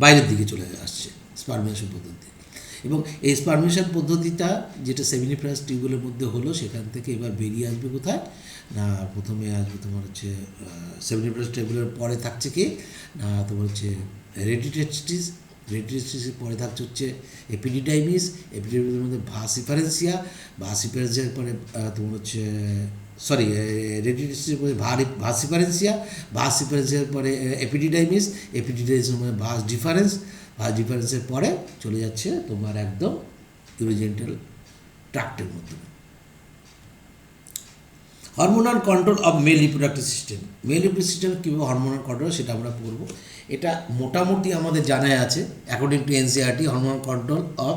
বাইরের দিকে চলে আসছে স্পার্মিয়েশন পদ্ধতি। এবং এই স্পার্মিয়েশন পদ্ধতিটা যেটা সেমিনিফারাস টিউবুলের মধ্যে হলো, সেখান থেকে এবার বেরিয়ে আসবে কোথায় না, প্রথমে আসবে তোমার হচ্ছে সেমিনিফারাস টিউবুলের পরে থাকছে কি না, তোমার হচ্ছে রেডিটেস্টিসের পরে থাকছে হচ্ছে এপিডিডাইমিসের মধ্যে ভাসিফারেন্সিয়ার পরে তোমার হচ্ছে রেডিটেস্টিসের পরে ভাসিফারেন্সিয়ার পরে এপিডিডাইমিসের মধ্যে ভাস ডিফারেন্সের পরে চলে যাচ্ছে তোমার একদম ইউরোজেনিটাল ট্রাক্টের মধ্যে। Hormonal control of male reproductive system কীভাবে হরমোনাল কন্ট্রোল, সেটা আমরা পড়ব। এটা মোটামুটি আমাদের জানাই আছে according to NCERT. Hormonal control of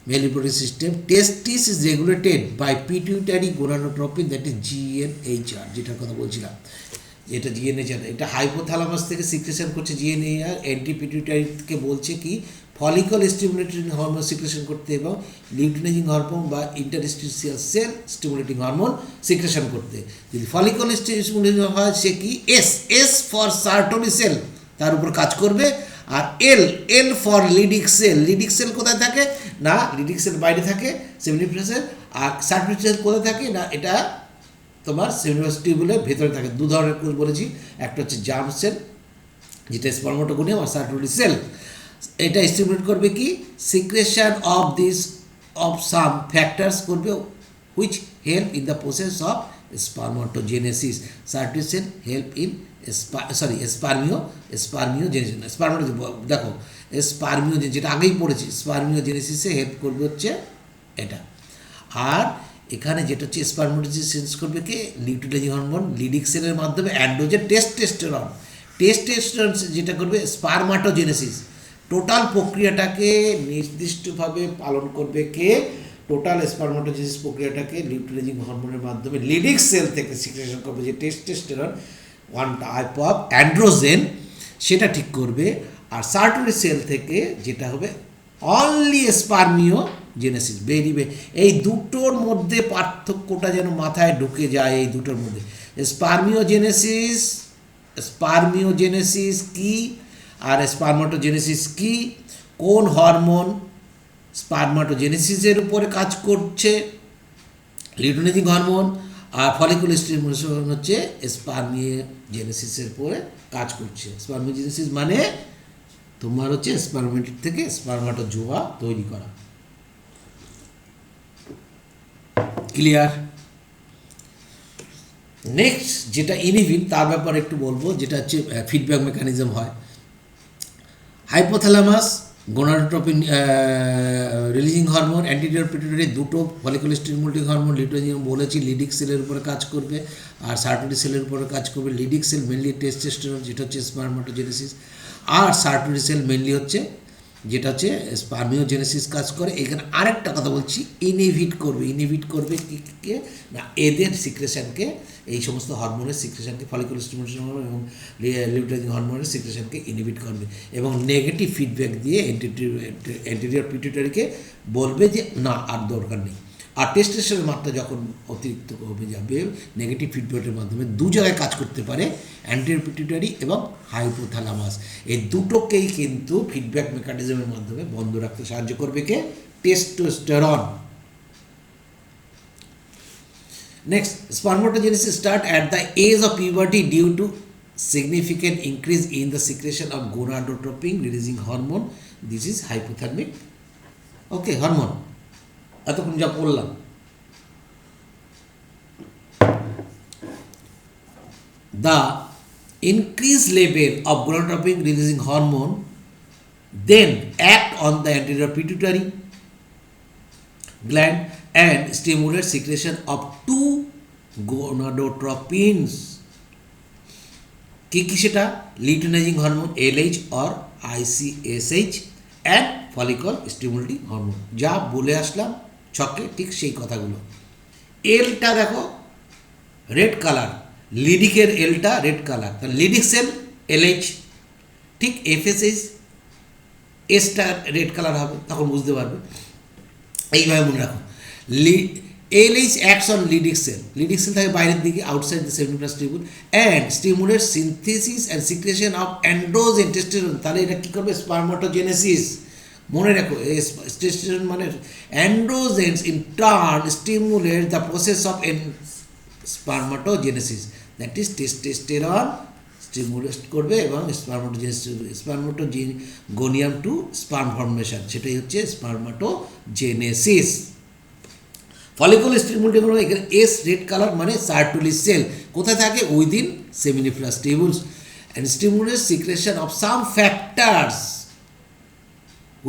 male reproductive system, testis is regulated by pituitary gonadotropin, that is GnRH, যেটার কথা বলছিলাম। এটা জিএনএইচআর, এটা হাইপোথ্যালামাস থেকে সিক্রেশন করছে জিএনএইচআর, অ্যান্টি পিটিউটারিকে বলছে কি ফলিকল স্টিমুলেটিং হরমোন সিক্রেশন করতে, এবং লিউটিনাইজিং হরমোন বা interstitial sell stimulating hormone secretion করতে। যদি ফলিকল স্টিমুলেটিং হয়, সে কি এস ফর সার্টুলি সেল, তার উপর কাজ করবে। আর এল ফর লিডিক সেল কোথায় থাকে না, লিডিক সেল বাইরে থাকে সেমিনিফারাসের, আর সার্টুলি সেল কোথায় থাকে না, এটা তোমার সেমিনিফারাস টিউবুলের ভেতরে থাকে। দু ধরনের কোষ বলেছি, একটা হচ্ছে জার্ম সেল যেটা স্পার্মাটোগোনিয়াম, আর সার্টুলি সেল। এটা স্টিমুলেট করবে কি সিক্রেশন অফ সাম ফ্যাক্টরস করবে which help in the process of spermatogenesis. Sertoli cell help in spermiogenesis. দেখো স্পার্মিওজেনেসিস যেটা আগেই পড়েছি, স্পার্মিওজেনেসিসে হেল্প করবে হচ্ছে এটা। আর এখানে যেটা হচ্ছে স্পার্মাটোজেনেসিস করবে কি লিউটিনাইজিং হরমোন লিডিক সেলের মাধ্যমে অ্যান্ড্রোজেন টেস্টোস্টেরন টেস্টোস্টেরন যেটা করবে স্পারমাটোজেনেসিস, টোটাল প্রক্রিয়াটাকে নির্দিষ্টভাবে পালন করবে কে? টোটাল স্পারমাটোজেনেসিস প্রক্রিয়াটাকে লিউটেনাইজিং হরমোনের মাধ্যমে লিডিং সেল থেকে সিক্রেশন করবে যে testosterone, one type of androgen, সেটা ঠিক করবে। আর সার্টরি সেল থেকে যেটা হবে অনলি স্পার্মিওজেনেসিস। এই দুটোর মধ্যে পার্থক্যটা যেন মাথায় ঢুকে যায়, এই দুটোর মধ্যে স্পার্মিওজেনেসিস, স্পার্মিওজেনেসিস কি আর স্পার্মাটোজেনেসিস কি, কোন হরমোন স্পার্মাটোজেনেসিসের উপরে কাজ করছে, লিউটেনাইজিং হরমোন, আর ফলিকুলার স্টিমুলেশন হচ্ছে স্পার্মিওজেনেসিসের উপরে কাজ করছে। স্পার্মিওজেনেসিস মানে তোমার হচ্ছে স্পার্মেটিড থেকে স্পার্মাটোজোয়া তৈরি করা। ক্লিয়ার? নেক্সট যেটা ইনহিবিন, তার ব্যাপারে একটু বলবো, যেটা হচ্ছে ফিডব্যাক মেকানিজম হয়। Hypothalamus gonadotropin releasing hormone, anterior pituitary দুটো ফলিকুলার স্টিমুলেটিং হরমোন, লিউটেনাইজিং বলেছি লিডিক সেলের উপরে কাজ করবে আর সার্টরি সেলের উপরে কাজ করবে। লিডিক সেল মেনলি টেস্টোস্টেরন যেটা হচ্ছে স্পার্মাটোজেনেসিস, আর সার্টরি সেল মেনলি হচ্ছে যেটা হচ্ছে স্পার্মিওজেনেসিস কাজ করে। এখানে আরেকটা কথা বলছি, ইনহিবিট করবে। ইনহিবিট করবে কে না, এদের সিক্রেশনকে, এই সমস্ত হরমোনের সিক্রেশনকে, ফলিকুলার স্টিমুলেশন হরমোন এবং লিউটেনাইজিং হরমোনের সিক্রেশনকে ইনহিবিট করবে এবং নেগেটিভ ফিডব্যাক দিয়ে অ্যান্টেরিয়র পিটুইটারিকে বলবে যে না আর দরকার নেই। আর টেস্টোস্টেরনের মাত্রা যখন অতিরিক্ত কমে যাবে, নেগেটিভ ফিডব্যাকের মাধ্যমে দু জায়গায় কাজ করতে পারে, অ্যান্টেরিয়র পিটুইটারি এবং হাইপোথ্যালামাস। এই দুটোকেই কিন্তু ফিডব্যাক মেকানিজমের মাধ্যমে বন্ধ রাখতে সাহায্য করবে কে? Testosterone. Next, spermatogenesis start at the age of puberty due to significant increase in the secretion of gonadotropin releasing hormone. This is hypothalamic hormone. এতক্ষণ যা বললাম, the increased level of gonadotropin releasing hormone then act on the anterior pituitary gland and stimulate secretion of two gonadotropins. কি সেটা? Luteinising hormone LH or ICSH and follicle stimulating hormone. যা বলে আসলাম ছকে, ঠিক সেই কথাগুলো। এলটা দেখো রেড কালার, লিডিকের এলটা রেড কালার, তাহলে লিডিক সেল LH, ঠিক FSH এসটা রেড কালার হবে, তখন বুঝতে পারবে। এইভাবে মনে রাখো, LH acts on Leydig cell, Leydig cell থাকে বাইরের দিকে, outside the seminiferous tubule, and stimulate synthesis and secretion of androgen testosterone. তাহলে এটা কী করবে? স্পার্মাটোজেনেসিস। মনে রাখো, টেস্টোস্টেরন মানে androgens in turn stimulate the process of spermatogenesis, that is testosterone stimulate করবে এবং স্পার্মাটোগোনিয়াম টু স্পার্ম ফর্মেশন, সেটাই হচ্ছে স্পার্মাটোজেনেসিস। ফলিকুলার স্টিমুলেটিং হরমোন, এখানে এস রেড কালার মানে সার্টরি সেল কোথায় থাকে? Within seminiferous tubules, and stimulate secretion of some factors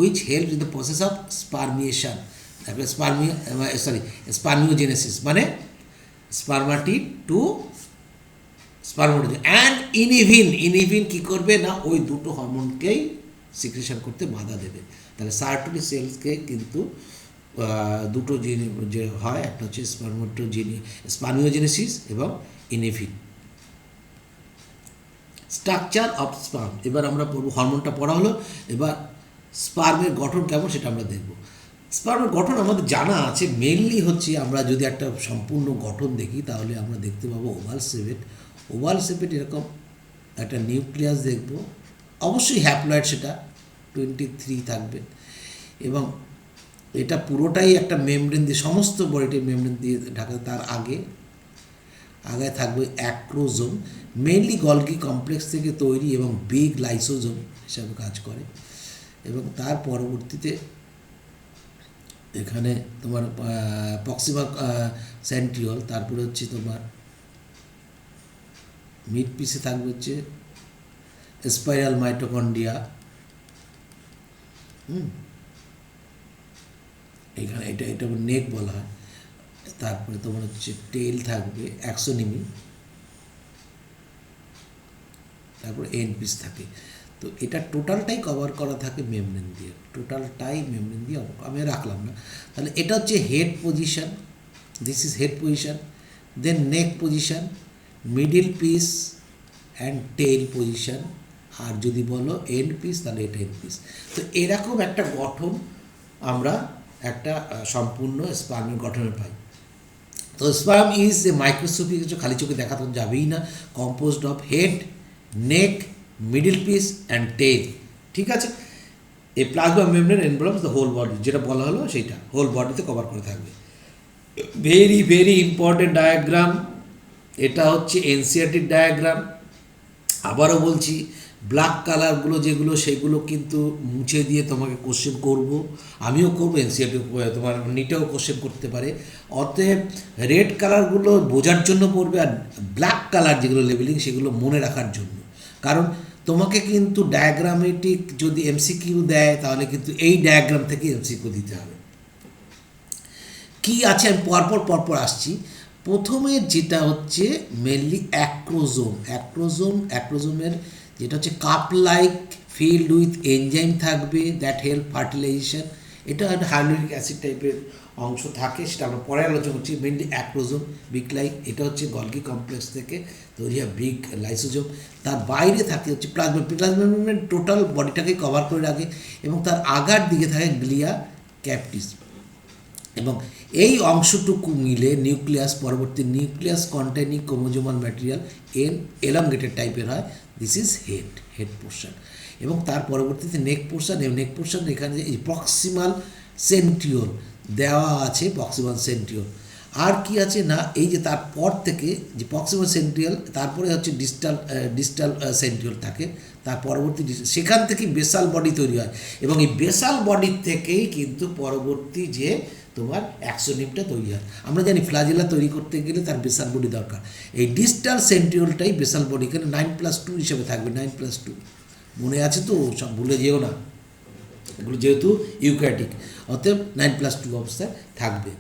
which help in the process of spermiation, তারপরে spermiogenesis মানে স্পার্মাটিড টু স্পার্মাটোজেন। অ্যান্ড ইনহিবিন কী করবে না, ওই দুটো হরমোনকেই সিক্রেশন করতে বাধা দেবে। তাহলে সার্টরি সেলসকে কিন্তু দুটো যে হয়, একটা হচ্ছে স্পার্মিওজেনেসিস এবং ইনহিবিন। স্ট্রাকচার অফ স্পার্ম, এবার আমরা পড়ব, হরমোনটা পড়া হলো, এবার স্পার্মের গঠন কেমন সেটা আমরা দেখব। স্পার্মের গঠন আমাদের জানা আছে, মেনলি হচ্ছে আমরা যদি একটা সম্পূর্ণ গঠন দেখি তাহলে আমরা দেখতে পাবো ওভাল শেপেড এরকম একটা নিউক্লিয়াস দেখব, অবশ্যই হ্যাপ্লয়েড, সেটা 23 থাকবে, এবং এটা পুরোটাই একটা মেমব্রেন দিয়ে, সমস্ত বডিটি মেমব্রেন দিয়ে ঢাকা। তার আগে থাকবে অ্যাক্রোজোম, মেনলি গলগি কমপ্লেক্স থেকে তৈরি এবং বিগ লাইসোজোম হিসাবে কাজ করে। এবং তার পরবর্তীতে এখানে তোমার প্রক্সিমা সেন্ট্রিওল, তারপরে হচ্ছে তোমার মিড পিসে থাকবে হচ্ছে স্পাইরাল মাইটোকন্ড্রিয়া, এখানে এটা নেক বলা হয়। তারপরে তোমার হচ্ছে টেল থাকবে অ্যাক্সোনিমি, তারপর এন্ড পিস থাকে। তো এটা টোটালটাই কভার করা থাকে মেমব্রেন দিয়ে, টোটালটাই মেমব্রেন দিয়ে আমি রাখলাম না। তাহলে এটা হচ্ছে head position, this is head position, then neck position, middle piece and tail position, আর যদি বলো এন্ড পিস তাহলে এটা এন্ড পিস। তো এরকম একটা গঠন আমরা একটা সম্পূর্ণ স্পার্মের গঠনে পাই। তো স্পার্ম ইজ এ মাইক্রোস্কোপিক, কিছু খালি চোখে দেখা তো যাবেই না, composed of head, neck, middle piece and tail. ঠিক আছে, a plasma membrane envelops the whole body, যেটা বলা হলো সেইটা হোল বডিতে কভার করে থাকবে। ভেরি ভেরি ইম্পর্টেন্ট ডায়াগ্রাম, এটা হচ্ছে এনসিইআরটির ডায়াগ্রাম। আবারও বলছি, ব্ল্যাক কালারগুলো যেগুলো সেগুলো কিন্তু মুছে দিয়ে তোমাকে কোশ্চেন করব, আমিও করবো, এনসিইআরটি তোমার নিটেও কোশ্চেন করতে পারে। অতএব রেড কালারগুলো বোঝার জন্য পড়বে, আর ব্ল্যাক কালার যেগুলো লেবেলিং সেগুলো মনে রাখার জন্য। কারণ তোমাকে কিন্তু ডায়াগ্রামেটিক যদি এমসিকিউ দেয় তাহলে কিন্তু এই ডায়াগ্রাম থেকে এমসিকিউ দিতে হবে। কি আছে আমি পরপর আসছি। প্রথমে যেটা হচ্ছে মেনলি অ্যাক্রোজোমের যেটা হচ্ছে cup like filled with enzyme থাকবে দ্যাট হেল্প ফার্টিলাইজেশন। এটা একটা হাইড্রোক্লোরিক অ্যাসিড টাইপের অংশ থাকে, সেটা আমরা পরে আলোচনা করছি। মেনলি অ্যাক্রোজোম, বিগ লাইক, এটা হচ্ছে গলগি কমপ্লেক্স থেকে তৈরি হয় বিগ লাইসোজোম। তার বাইরে থাকে হচ্ছে প্লাজমা মেমব্রেন, টোটাল বডিটাকে কভার করে রাখে, এবং তার আগার দিকে থাকে গ্লিয়া ক্যাপটিস, এবং এই অংশটুকু মিলে নিউক্লিয়াস, পরবর্তী নিউক্লিয়াস কন্টেইনিং ক্রোমোজোমাল ম্যাটেরিয়াল এলংগেটেড টাইপের হয়। দিস ইজ হেড পোর্শন, এবং তার পরবর্তীতে নেক পোর্শন এখানে এই প্রক্সিমাল সেন্ট্রিওল দেওয়া আছে, প্রক্সিমাল সেন্ট্রিওল। আর কি আছে না, এই যে তারপর থেকে যে প্রক্সিমাল সেন্ট্রিওল, তারপরে হচ্ছে ডিস্টাল সেন্ট্রিওল থাকে, তার পরবর্তী সেখান থেকে বেসাল বডি তৈরি হয়, এবং এই বেসাল বডির থেকেই কিন্তু পরবর্তী যে তোমার অ্যাক্সোনিমটা তৈরি হয়। আমরা জানি ফ্লাজেলা তৈরি করতে গেলে তার বেসাল বডি দরকার, এই ডিস্টাল সেন্ট্রিওলটাই বেসাল বডি, এখানে 9+2 হিসেবে থাকবে, 9+2 মনে আছে তো, সব ভুলে যেও না, এগুলো যেহেতু ইউক্যারিওটিক, অতএব 9+2 অবস্থায় থাকবে।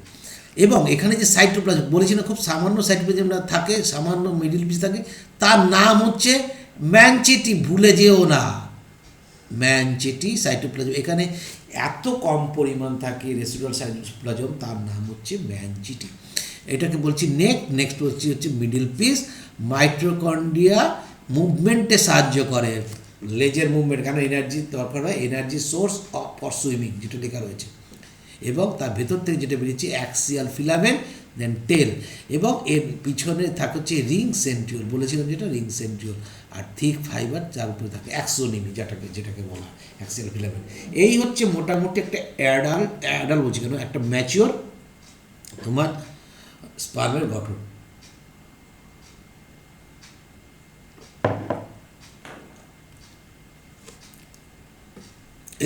এবং এখানে যে সাইটোপ্লাজম বলেছি না, খুব সামান্য সাইটোপ্লাজম থাকে, সামান্য মিডিল পিস থাকে, তার নাম হচ্ছে ম্যানচেটি, ভুলে যেও না, ম্যানচেটি সাইটোপ্লাজম। এখানে এত কম পরিমাণ থাকে রেসিডুয়াল সাইটোপ্লাজম, তার নাম হচ্ছে ম্যানচেটি। এটাকে বলছি নেক্সট হচ্ছে মিডিল পিস। মাইটোকন্ড্রিয়া মুভমেন্টে সাহায্য করে, লেজের মুভমেন্ট, কারণ এনার্জি দরকার হয়, এনার্জি সোর্স ফর সুইমিং যেটা লেখা রয়েছে, এবং তার ভেতর থেকে যেটা বেরিয়েছে অ্যাক্সিয়াল ফিলামেন্ট, দেন টেল, এবং এর পিছনে থাকে হচ্ছে রিং সেন্ট্রিওল, বলেছিলাম যেটা রিং সেন্ট্রিওল, আর থিক ফাইবার যার উপরে থাকে অ্যাক্সোনিমি, যেটাকে বলা অ্যাক্সিয়াল ফিলামেন্ট। এই হচ্ছে মোটামুটি একটা অ্যাডাল্ট বলছি কেন, একটা ম্যাচিওর তোমার স্পার্মের গঠন।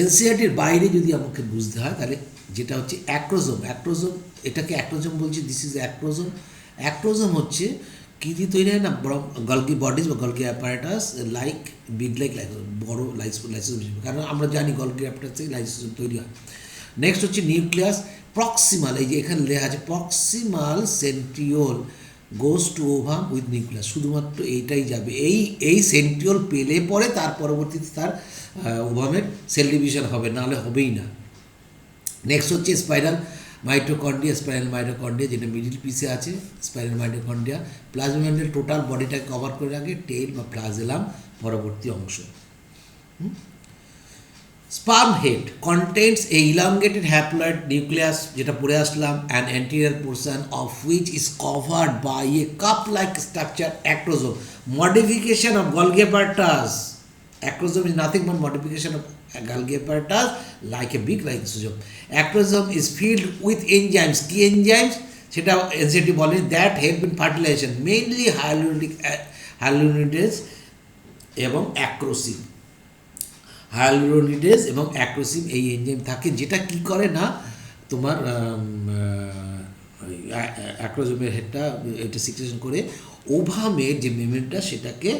এনসিইআরটির বাইরে যদি আমাকে বুঝতে হয় তাহলে যেটা হচ্ছে অ্যাক্রোজোম, এটাকে অ্যাক্রোজোম বলছি, দিস ইজ অ্যাক্রোজোম হচ্ছে কী দিয়ে তৈরি হয় না, গলগি বডিজ বা Golgi apparatus like big like বড়ো লাইসোজোম, কারণ আমরা জানি গলগি অ্যাপারেটাস থেকে লাইসোজোম তৈরি হয়। নেক্সট হচ্ছে নিউক্লিয়াস, প্রক্সিমাল, এই যে এখানে লেখা আছে proximal centriole goes to ovum with nucleus, শুধুমাত্র এইটাই যাবে, এই সেন্ট্রিওল পেলে পরে তার পরবর্তীতে তার ওভামের সেল ডিভিশন হবে, নাহলে হবেই না। নেক্সট হচ্ছে স্পাইরাল মাইটোকন্ড্রিয়া, যেটা মিডিল পিসে আছে, স্পাইরাল মাইটোকন্ড্রিয়া। প্লাজমা টোটাল বডিটাকে কভার করে রাখে, টেল বা প্লাজেলাম পরবর্তী অংশ। Sperm head contents a elongated haploid nucleus, যেটা পড়ে আসলাম, an anterior portion of which is covered by a cup like structure acrosome. Modification of Golgi apparatus, acrosome is nothing but modification of Golgi apparatus like a big lysosome. Acrosome is filled with enzymes. Key enzymes সেটা NCERT বলে that help in fertilization, mainly hyaluronidase এবং অ্যাক্রোসিম, এই enzyme থাকে, যেটা কি করে না তোমার অ্যাক্রোজোমের হেডটা এটা সিক্রেশন করে ওভামের যে মেমব্রেনটা সেটাকে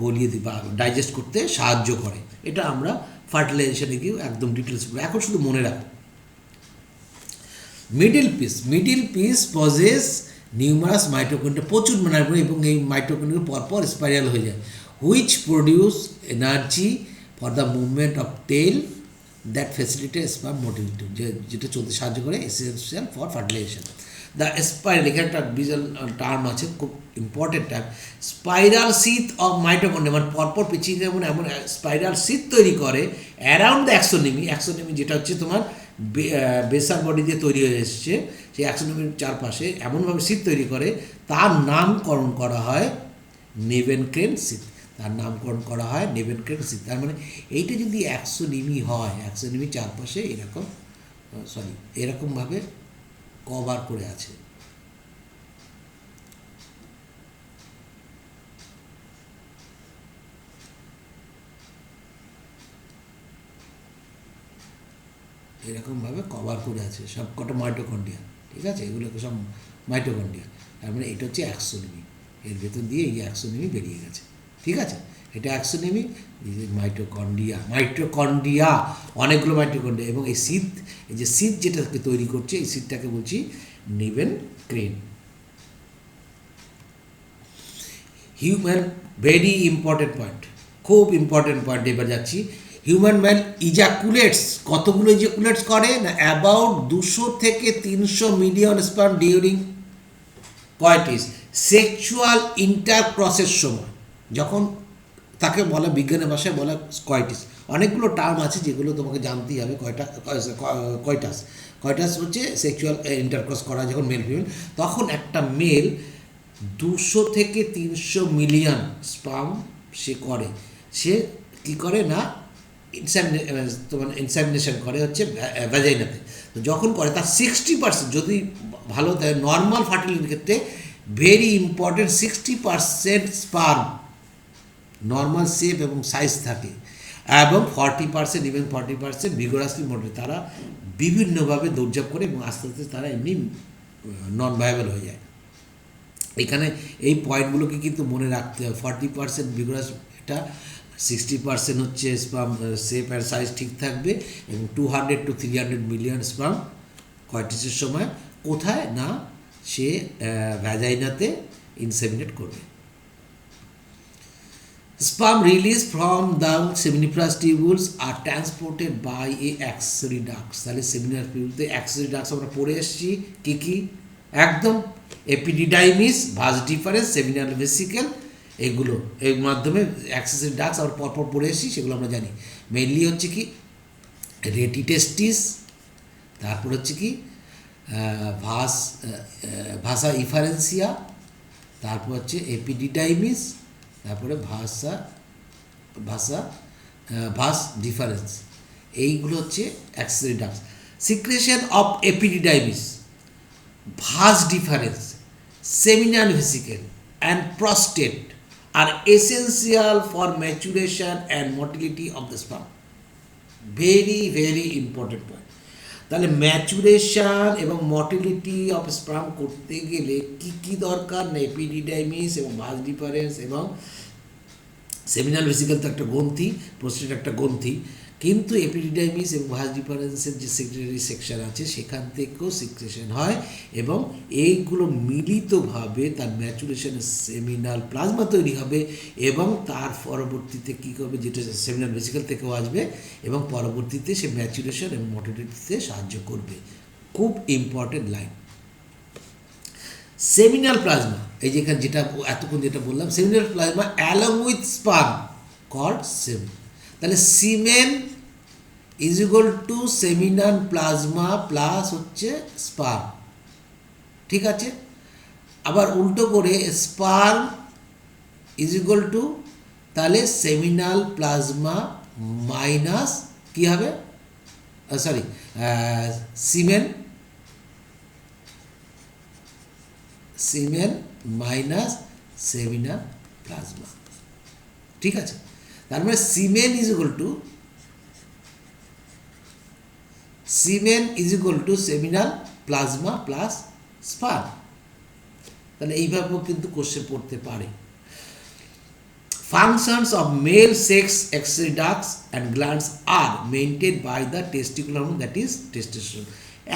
গলিয়ে দিই বা ডাইজেস্ট করতে সাহায্য করে। এটা আমরা ফার্টিলাইজেশনে গিয়েও একদম ডিটেলস পড়বো, এখন শুধু মনে রাখো। Middle piece possesses numerous mitochondria, প্রচুর মানে, এবং এই মাইটোকন্ড্রিয়া পরপর স্পাইরাল হয়ে যায়। which produce energy for the movement of tail that facilitate sperm motility, যেটা চলতে সাহায্য করে, essential for fertilization. The spiral, এখানে একটা বিশাল টার্ম আছে, খুব important term, spiral sheath of mitochondria, মানে পরপর পিছিয়ে যেমন এমন স্পাইরাল সিথ তৈরি করে অ্যারাউন্ড দ্য অ্যাক্সোনিমি, অ্যাক্সোনিমি যেটা হচ্ছে তোমার বেসার বডি দিয়ে তৈরি হয়ে এসছে, সেই অ্যাক্সোনিমির চারপাশে এমনভাবে সিথ তৈরি করে, তার নামকরণ করা হয় নেভেনক্রেন সিথ, তার নামকরণ করা হয় নেভেনক্রেন সিথ। তার মানে এইটা যদি অ্যাক্সোনিমি হয়, অ্যাক্সোনিমির চারপাশে এরকম এরকমভাবে কভার করে আছে। এরকমভাবে কভার করে আছে সব কটা মাইটোকন্ড্রিয়া, ঠিক আছে, এগুলোকে সব মাইটোকন্ড্রিয়া। তার মানে এটা হচ্ছে অ্যাক্সোনিমি, এর ভেতর দিয়ে এই অ্যাক্সোনিমি বেরিয়ে গেছে, ঠিক আছে, এটা অ্যাক্সোনিমি, মাইটোকন্ড্রিয়া অনেকগুলো মাইটোকন্ড্রিয়া, এবং এই সিথ, এই যে সিথ যেটাকে তৈরি করছে, এই সিথটাকে বলছি নেভেনক্রেন। হিউম্যান, ভেরি ইম্পর্টেন্ট পয়েন্ট, খুব ইম্পর্টেন্ট পয়েন্ট, এবার যাচ্ছি। হিউম্যান ম্যান ইজাকুলেটস, কতগুলো ইজাকুলেটস করে না, অ্যাবাউট 200 থেকে 300 মিলিয়ন স্পার্ম ডিউরিং কয়টিস, সেক্সুয়াল ইন্টারক্রসের সময়, যখন তাকে বলে বিজ্ঞানের ভাষায় বলে কয়টিস। অনেকগুলো টার্ম আছে যেগুলো তোমাকে জানতেই হবে। কয়টাস হচ্ছে সেক্সুয়াল ইন্টারক্রস করা যখন মেল ফিমেল, তখন একটা মেল 200 থেকে 300 মিলিয়ন স্পার্ম সে করে। সে কী করে না, তোমার ইনসামিনেশন করে হচ্ছে ভ্যাজাইনাতে। তো যখন করে তার 60%, যদি ভালো দেয় নর্মাল ফার্টিলিটির ক্ষেত্রে, very important, 60% sperm normal shape এবং সাইজ থাকে, এবং 40%, ইভেন 40% ভিগোরাসলি মোটে, তারা বিভিন্নভাবে দৌড়ঝাঁপ করে এবং আস্তে আস্তে তারা এমনি নন ভায়াবল হয়ে যায়। এখানে এই পয়েন্টগুলোকে কিন্তু মনে রাখতে হবে। 40% ভিগোরাস, এটা 60% হচ্ছে স্পার্ম শেপ অ্যান্ড সাইজ ঠিক থাকবে, এবং 200 to 300 মিলিয়ন স্পার্ম কয়টিসের সময় কোথায় না, সে ভ্যাজাইনাতে ইনসেমিনেট করবে। Sperm released from the seminiferous tubules are transported by a accessory ducts. তাহলে সেমিনার টিউবুলতে অ্যাক্সেসরি ডাক্টস আমরা পড়ে এসেছি, কী একদম epididymis, vas deferens, seminal vesicle, এগুলো এর মাধ্যমে অ্যাক্সেসরি ডাক্টস আমরা পরপর পড়ে এসেছি, সেগুলো আমরা জানি। মেইনলি হচ্ছে কি রেটিটেস্টিস, তারপর হচ্ছে কি ভাসা ইফারেন্সিয়া, তারপর হচ্ছে এপিডিডাইমিস, তারপরে ভাস ডিফারেন্স, এইগুলো হচ্ছে accessory ducts. Secretion of epididymis, vas deferens, seminal vesicle and prostate are essential for maturation and motility of the sperm. Very very important point. তাহলে ম্যাচুরেশন এবং মটিলিটি অফ স্পার্ম করতে গেলে কী দরকার না, এপিডিডাইমিস এবং ভাস ডিফারেন্স এবং seminal vesicle তো একটা গ্রন্থি, প্রস্টেট একটা গ্রন্থি, কিন্তু এপিডিডাইমিস এবং ভাস ডিফারেন্সের যে সেক্রেটারি সেকশন আছে সেখান থেকেও সিক্রেশন হয়, এবং এইগুলো মিলিতভাবে তার ম্যাচুরেশনের সেমিনাল প্লাজমা তৈরি হবে, এবং তার পরবর্তীতে কী করবে, যেটা সেমিনাল ভেসিকেল থেকেও আসবে, এবং পরবর্তীতে সে ম্যাচুরেশন এবং মোটিলিটিতে সাহায্য করবে। খুব ইম্পর্টেন্ট লাইন। সেমিনাল প্লাজমা, এই যেখানে যেটা এতক্ষণ যেটা বললাম, seminal plasma along with sperm called semen. তাহলে semen is equal to seminal plasma plus হচ্ছে স্পার্ম, ঠিক আছে। আবার উল্টো করে স্পার্ম ইজ ইকুয়াল টু, তাহলে সেমিনাল প্লাজমা মাইনাস কী হবে, sorry semen minus seminal plasma, ঠিক আছে। তার মানে semen is equal to seminal plasma plus sperm. তাহলে এইভাবেও কিন্তু কোশ্চেন পড়তে পারে। Functions of male sex accessory ducts and glands are maintained by the testicular hormone, that is testosterone.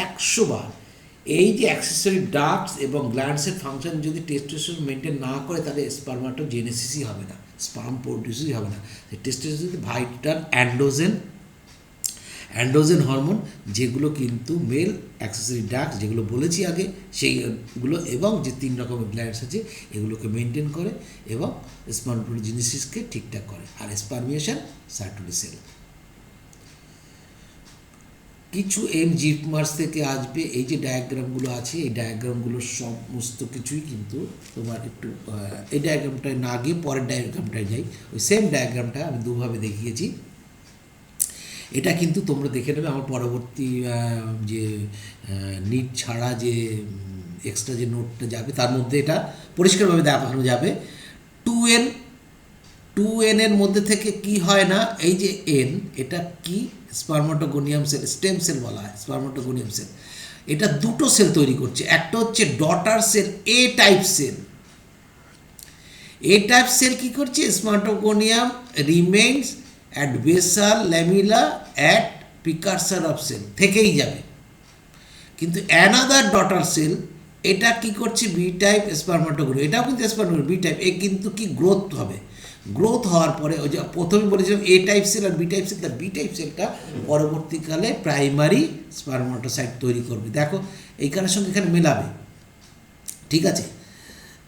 100 বার এই যে অ্যাক্সেসরি ডাক্টস এবং গ্ল্যান্ডসের ফাংশন যদি টেস্টোস্টেরন মেনটেন না করে, তাহলে স্পার্মাটোজেনেসিসই হবে না। স্পার্ম প্রডিউসই হবে না। টেস্টোস্টেরন ভাইটাল অ্যান্ড্রোজেন হরমোন, যেগুলো কিন্তু মেল অ্যাক্সেসরি ডাক্ট যেগুলো বলেছি আগে সেইগুলো, এবং যে 3 রকমের গ্ল্যান্ডস আছে এগুলোকে মেনটেন করে এবং স্পার্মোজেনেসিসকে ঠিকঠাক করে। আর স্পার্মিয়েশন সার্টুলি সেল। কিছু জিপমার্স থেকে আসবে। এই যে ডায়াগ্রামগুলো আছে, এই ডায়াগ্রামগুলো সমস্ত কিছুই কিন্তু তোমার একটু এই ডায়াগ্রামটায় না গিয়ে পরের ডায়াগ্রামটায় যাই। ওই সেম ডায়াগ্রামটা আমি দুভাবে দেখিয়েছি। এটা কিন্তু তোমরা দেখে নেবে আমার পরবর্তী যে নিট ছাড়া যে এক্সট্রা যে নোটটা যাবে তার মধ্যে এটা পরিষ্কারভাবে দেখানো যাবে। 2n এর মধ্যে থেকে কি হয় না, এই যে n এটা কি স্পার্মাটোগোনিয়াম সেল, স্টেম সেল বলা হয় স্পার্মাটোগোনিয়াম সেল। এটা দুটো সেল তৈরি করছে, একটা হচ্ছে daughter cell a type cell. A type cell কী করছে, spermatogonium remains at basal lamella at precursor of cell, থেকেই যাবে। কিন্তু অ্যানাদার ডটার সেল এটা কি করছে, বি টাইপ স্পার্মাটোগোনিয়াম, এটাও কিন্তু স্পার্মাটোগোনিয়াম বি টাইপ, এ কিন্তু কি গ্রোথ হবে। গ্রোথ হওয়ার পরে ওই যে প্রথমে বলেছিলাম এ টাইপ সেল আর বি টাইপ সেল, তার বি টাইপ সেলটা পরবর্তীকালে প্রাইমারি স্পার্মাটোসাইট তৈরি করবে। দেখো এইখানের সঙ্গে এখানে মেলাবে, ঠিক আছে।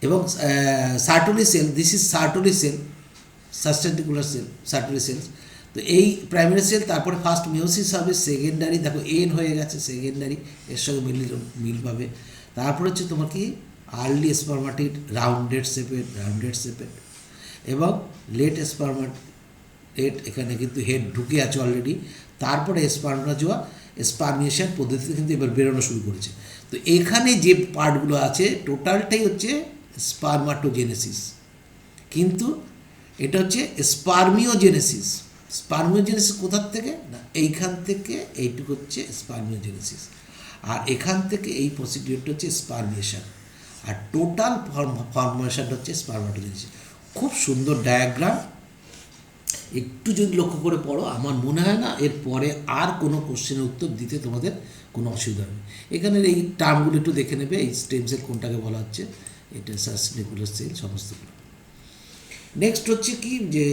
এবং Sertoli cell, this is Sertoli cell, substentacular cell, Sertoli cells. তো এই প্রাইমারি সেল, তারপরে ফার্স্ট মিওসিস হবে, সেকেন্ডারি দেখো এন হয়ে গেছে, সেকেন্ডারি এর সঙ্গে মিল পাবে। তারপরে হচ্ছে তোমার কি আর্লি স্পার্মাটিড রাউন্ডেড শেপের, এবং লেট স্পার্মাটেড, এখানে কিন্তু হেড ঢুকে আছে অলরেডি। তারপরে স্পার্মাজোয়া স্পার্মিয়েশন পদ্ধতিতে কিন্তু এবার বেরোনো শুরু করেছে। তো এখানে যে পার্টগুলো আছে টোটালটাই হচ্ছে স্পার্মাটোজেনেসিস, কিন্তু এটা হচ্ছে স্পার্মিওজেনেসিস। স্পার্মিওজেনেসিস কোথার থেকে না, এইখান থেকে এইটুকু হচ্ছে স্পার্মিওজেনেসিস, আর এখান থেকে এই প্রসিডিওরটা হচ্ছে স্পার্মিয়েশন, আর টোটাল ফর্মেশনটা হচ্ছে স্পার্মাটোজেনেসিস। খুব সুন্দর ডায়াগ্রাম, একটু যদি লক্ষ্য করে পড়ো আমার মনে হয় না এরপরে আর কোনো কোশ্চেনের উত্তর দিতে তোমাদের কোনো অসুবিধা হবে। এখানের এই টার্মগুলো একটু দেখে নেবে, এই স্টেম সেল কোনটাকে বলা হচ্ছে, এটা সাসটেনেবল সেল সমস্তগুলো। নেক্সট হচ্ছে কি, যে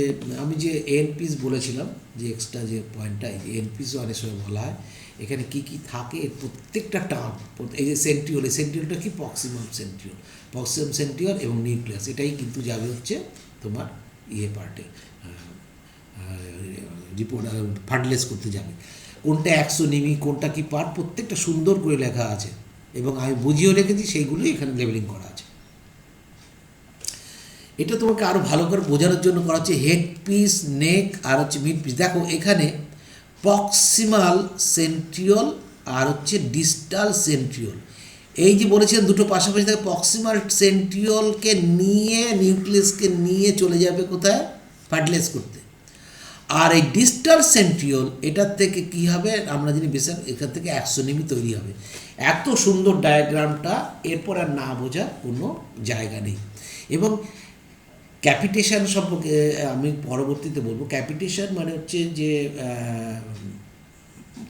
আমি যে এনপিস বলেছিলাম যে এক্সট্রা যে পয়েন্টটা, এই এনপিসও অনেক সময় বলা হয়। এখানে কি কি থাকে এর প্রত্যেকটা টার্ম, এই যে সেন্ট্রিওল, এই সেন্ট্রিওলটা কি পক্সিমাম সেন্ট্রিওল এবং নিউক্লিয়াস, এটাই কিন্তু যাবে হচ্ছে তোমার পার্টে রিপোর্ট ফার্টিলাইজ করতে যাবে। কোনটা অ্যাক্সোনিমি, কোনটা কি পার্ট, প্রত্যেকটা সুন্দর করে লেখা আছে এবং আমি বুঝিয়েও রেখেছি, সেইগুলোই এখানে লেবেলিং করা আছে। এটা তোমাকে আরও ভালো করে বোঝানোর জন্য করা হচ্ছে হেড পিস, নেক আর হচ্ছে মিড পিস। দেখো এখানে প্রক্সিমাল সেন্ট্রিওল আর হচ্ছে ডিস্টাল সেন্ট্রিওল, এই যে বলেছিলাম দুটো পাশাপাশি থাকে। প্রক্সিমাল সেন্ট্রিওলকে নিয়ে নিউক্লিয়াসকে নিয়ে চলে যাবে কোথায়, ফার্টিলাইজ করতে। আর এই ডিস্টাল সেন্ট্রিওল এটার থেকে কি হবে, আমরা জানি বেশাল, এখান থেকে অ্যাক্সোনিমি তৈরি হবে। এত সুন্দর ডায়াগ্রামটা, এরপর আর না বোঝার কোনো জায়গা নেই। এবং ক্যাপিটেশন সম্পর্কে আমি পরবর্তীতে বলবো। ক্যাপিটেশন মানে হচ্ছে যে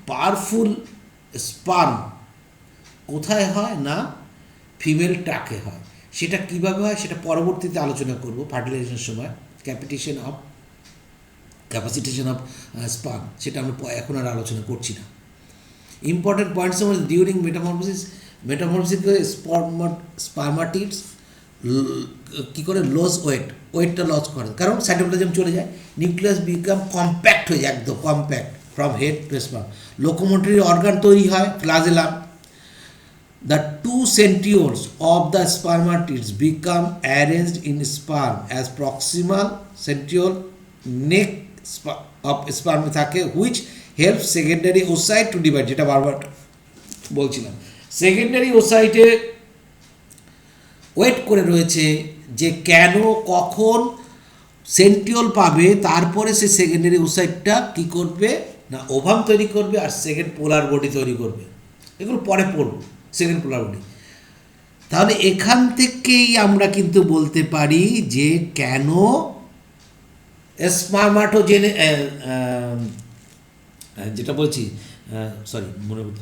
পাওয়ারফুল স্পার্ম কোথায় হয় না, ফিমেল ট্রাকে হয়। সেটা কীভাবে হয় সেটা পরবর্তীতে আলোচনা করব ফার্টিলাইজেশনের সময়। ক্যাপাসিটেশন অফ স্পার্ম, সেটা আমরা এখন আর আলোচনা করছি না। ইম্পর্টেন্ট পয়েন্টস হচ্ছে ডিউরিং মেটামরফিসিস স্পার্মাটিডস কী করে ওয়েটটা লস করে, কারণ সাইটোপ্লাজম চলে যায়, নিউক্লিয়াস বিকাম কম্প্যাক্ট হয়ে যায়, একদম compact from head to sperm. Locomotory organ তৈরি হয়, ফ্লাজেলাম। The two centrioles of the spermatids become arranged in sperm as proximal centriole neck of sperm থাকে, which helps secondary oocyte to divide, যেটা বারবার বলছিলাম। Secondary ওসাইটে wait করে রয়েছে যে কেন কখন সেন্ট্রিওল পাবে, তারপরে সে সেকেন্ডারি ওসাইটটা কী করবে না, ওভাম তৈরি করবে আর সেকেন্ড পোলার বডি তৈরি করবে। এগুলো পরে পড়ব, সেকেন্ড পোলার বডি। তাহলে এখান থেকেই আমরা কিন্তু বলতে পারি যে কেন স্পার্মাটোজেনে যেটা বলছি মনে করতে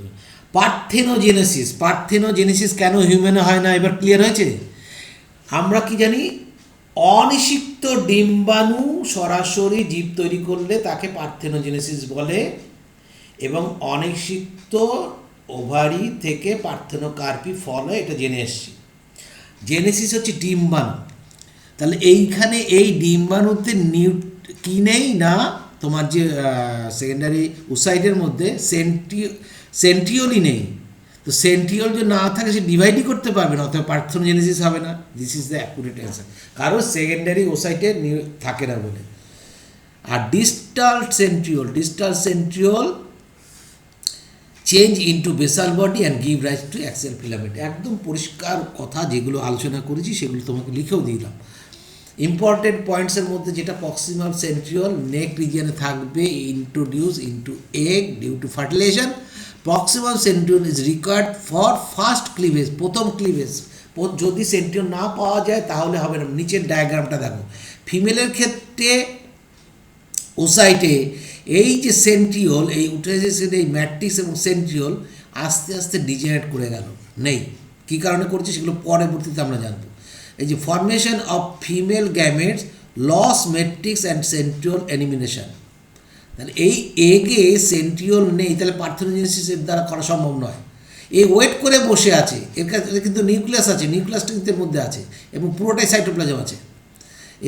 পার্থেনোজেনেসিস কেন হিউম্যানে হয় না, এবার ক্লিয়ার হয়েছে। আমরা কি জানি অনিষিক্ত ডিম্বাণু সরাসরি জীব তৈরি করলে তাকে পার্থেনোজেনেসিস বলে, এবং অনিষিক্ত ওভারি থেকে পার্থেনোকার্পি ফল হয়, এটা জেনে এসছি। জেনেসিস হচ্ছে ডিম্বাণু। তাহলে এইখানে এই ডিম্বাণুতে কি নেই না, তোমার যে সেকেন্ডারি ওসাইটের মধ্যে সেন্ট্রিওলই নেই। তো সেন্ট্রিওল যদি না থাকে সে ডিভাইডই করতে পারবে না, অথবা পার্থেনোজেনেসিস হবে না। This is the accurate answer, কারণ সেকেন্ডারি ওসাইটে থাকে না বলে। আর distal centriole change into basal body and give rise to axial filament. একদম পরিষ্কার কথা, যেগুলো আলোচনা করেছি সেগুলো তোমাকে লিখেও দিলাম। ইম্পর্টেন্ট পয়েন্টসের মধ্যে যেটা, প্রক্সিমাল সেন্ট্রিওল নেক রিজিয়নে থাকবে, introduce into egg due to fertilization. Proximal centriole is required for first cleavage, প্রথম ক্লিভেজ। যদি সেন্ট্রিওল না পাওয়া যায় তাহলে হবে না। নিচের ডায়াগ্রামটা দেখো, ফিমেলের ক্ষেত্রে ওসাইটে এই যে সেন্ট্রিওল, এই উটেরাইজেশন, এই ম্যাট্রিক্স এবং সেন্ট্রিওল আস্তে আস্তে ডিজেনারেট করে গেল, নেই। কী কারণে করছে সেগুলো পরবর্তীতে আমরা জানবো। এই যে formation of female gametes, loss matrix and centriole elimination. তাহলে এই এগে সেন্ট্রিওল নেই, তাহলে পার্থেনোজেনেসিসের দ্বারা করা সম্ভব নয়। এই ওয়েট করে বসে আছে, এর কাছে কিন্তু নিউক্লিয়াস আছে, নিউক্লিয়াসটা কিন্তু এর মধ্যে আছে, এবং পুরোটাই সাইটোপ্লাজম আছে।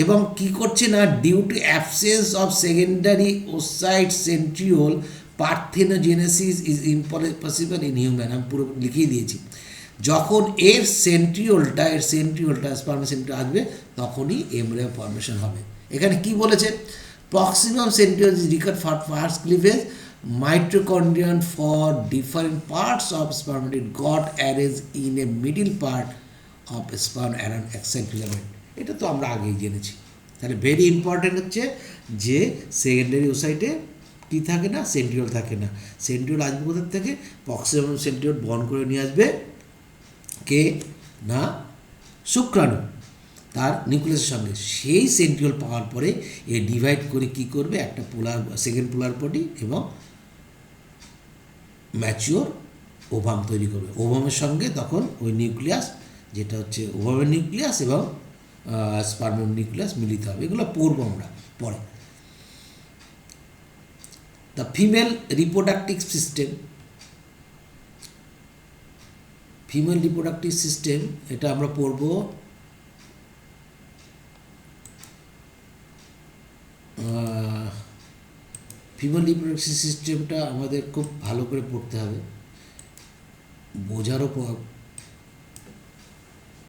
এবং কি করছে না, due to absence of secondary oocyte centriole, parthenogenesis is impossible in human. আমি পুরো লিখিয়ে দিয়েছি। যখন এর সেন্ট্রিওলটা স্পার্মা সেন্ট্রিওল আসবে, তখনই এমব্রায়ো ফর্মেশন হবে। এখানে কি বলেছে, proximal centriole is required for first cleavage, mitochondrion for different parts of spermatid got arranged in a middle part of sperm around axial filament। এটা তো আমরা আগেই জেনেছি। তাহলে ভেরি ইম্পর্ট্যান্ট হচ্ছে যে সেকেন্ডারি ওসাইটে কী থাকে না, সেন্ট্রিওল থাকে না। সেন্ট্রিওল আসবে কোথার থেকে, প্রক্সিমাম সেন্ট্রিওল বহন করে নিয়ে আসবে কে না, শুক্রাণু তার নিউক্লিয়াসের সঙ্গে। সেই সেন্ট্রিওল পাওয়ার পরে এ ডিভাইড করে কি করবে, একটা সেকেন্ড পোলার বডি এবং ম্যাচিওর ওভাম তৈরি করবে। ওভামের সঙ্গে তখন ওই নিউক্লিয়াস, যেটা হচ্ছে ওভামের নিউক্লিয়াস এবং স্পার্মের নিউক্লিয়াস মিলিত হবে। এগুলো পড়বো আমরা পরে। দ্য ফিমেল রিপ্রোডাক্টিভ সিস্টেম, এটা আমরা পড়বো ফিমেল রিপ্রোডাক্টিভ সিস্টেমটা আমাদের খুব ভালো করে পড়তে হবে, বোঝারও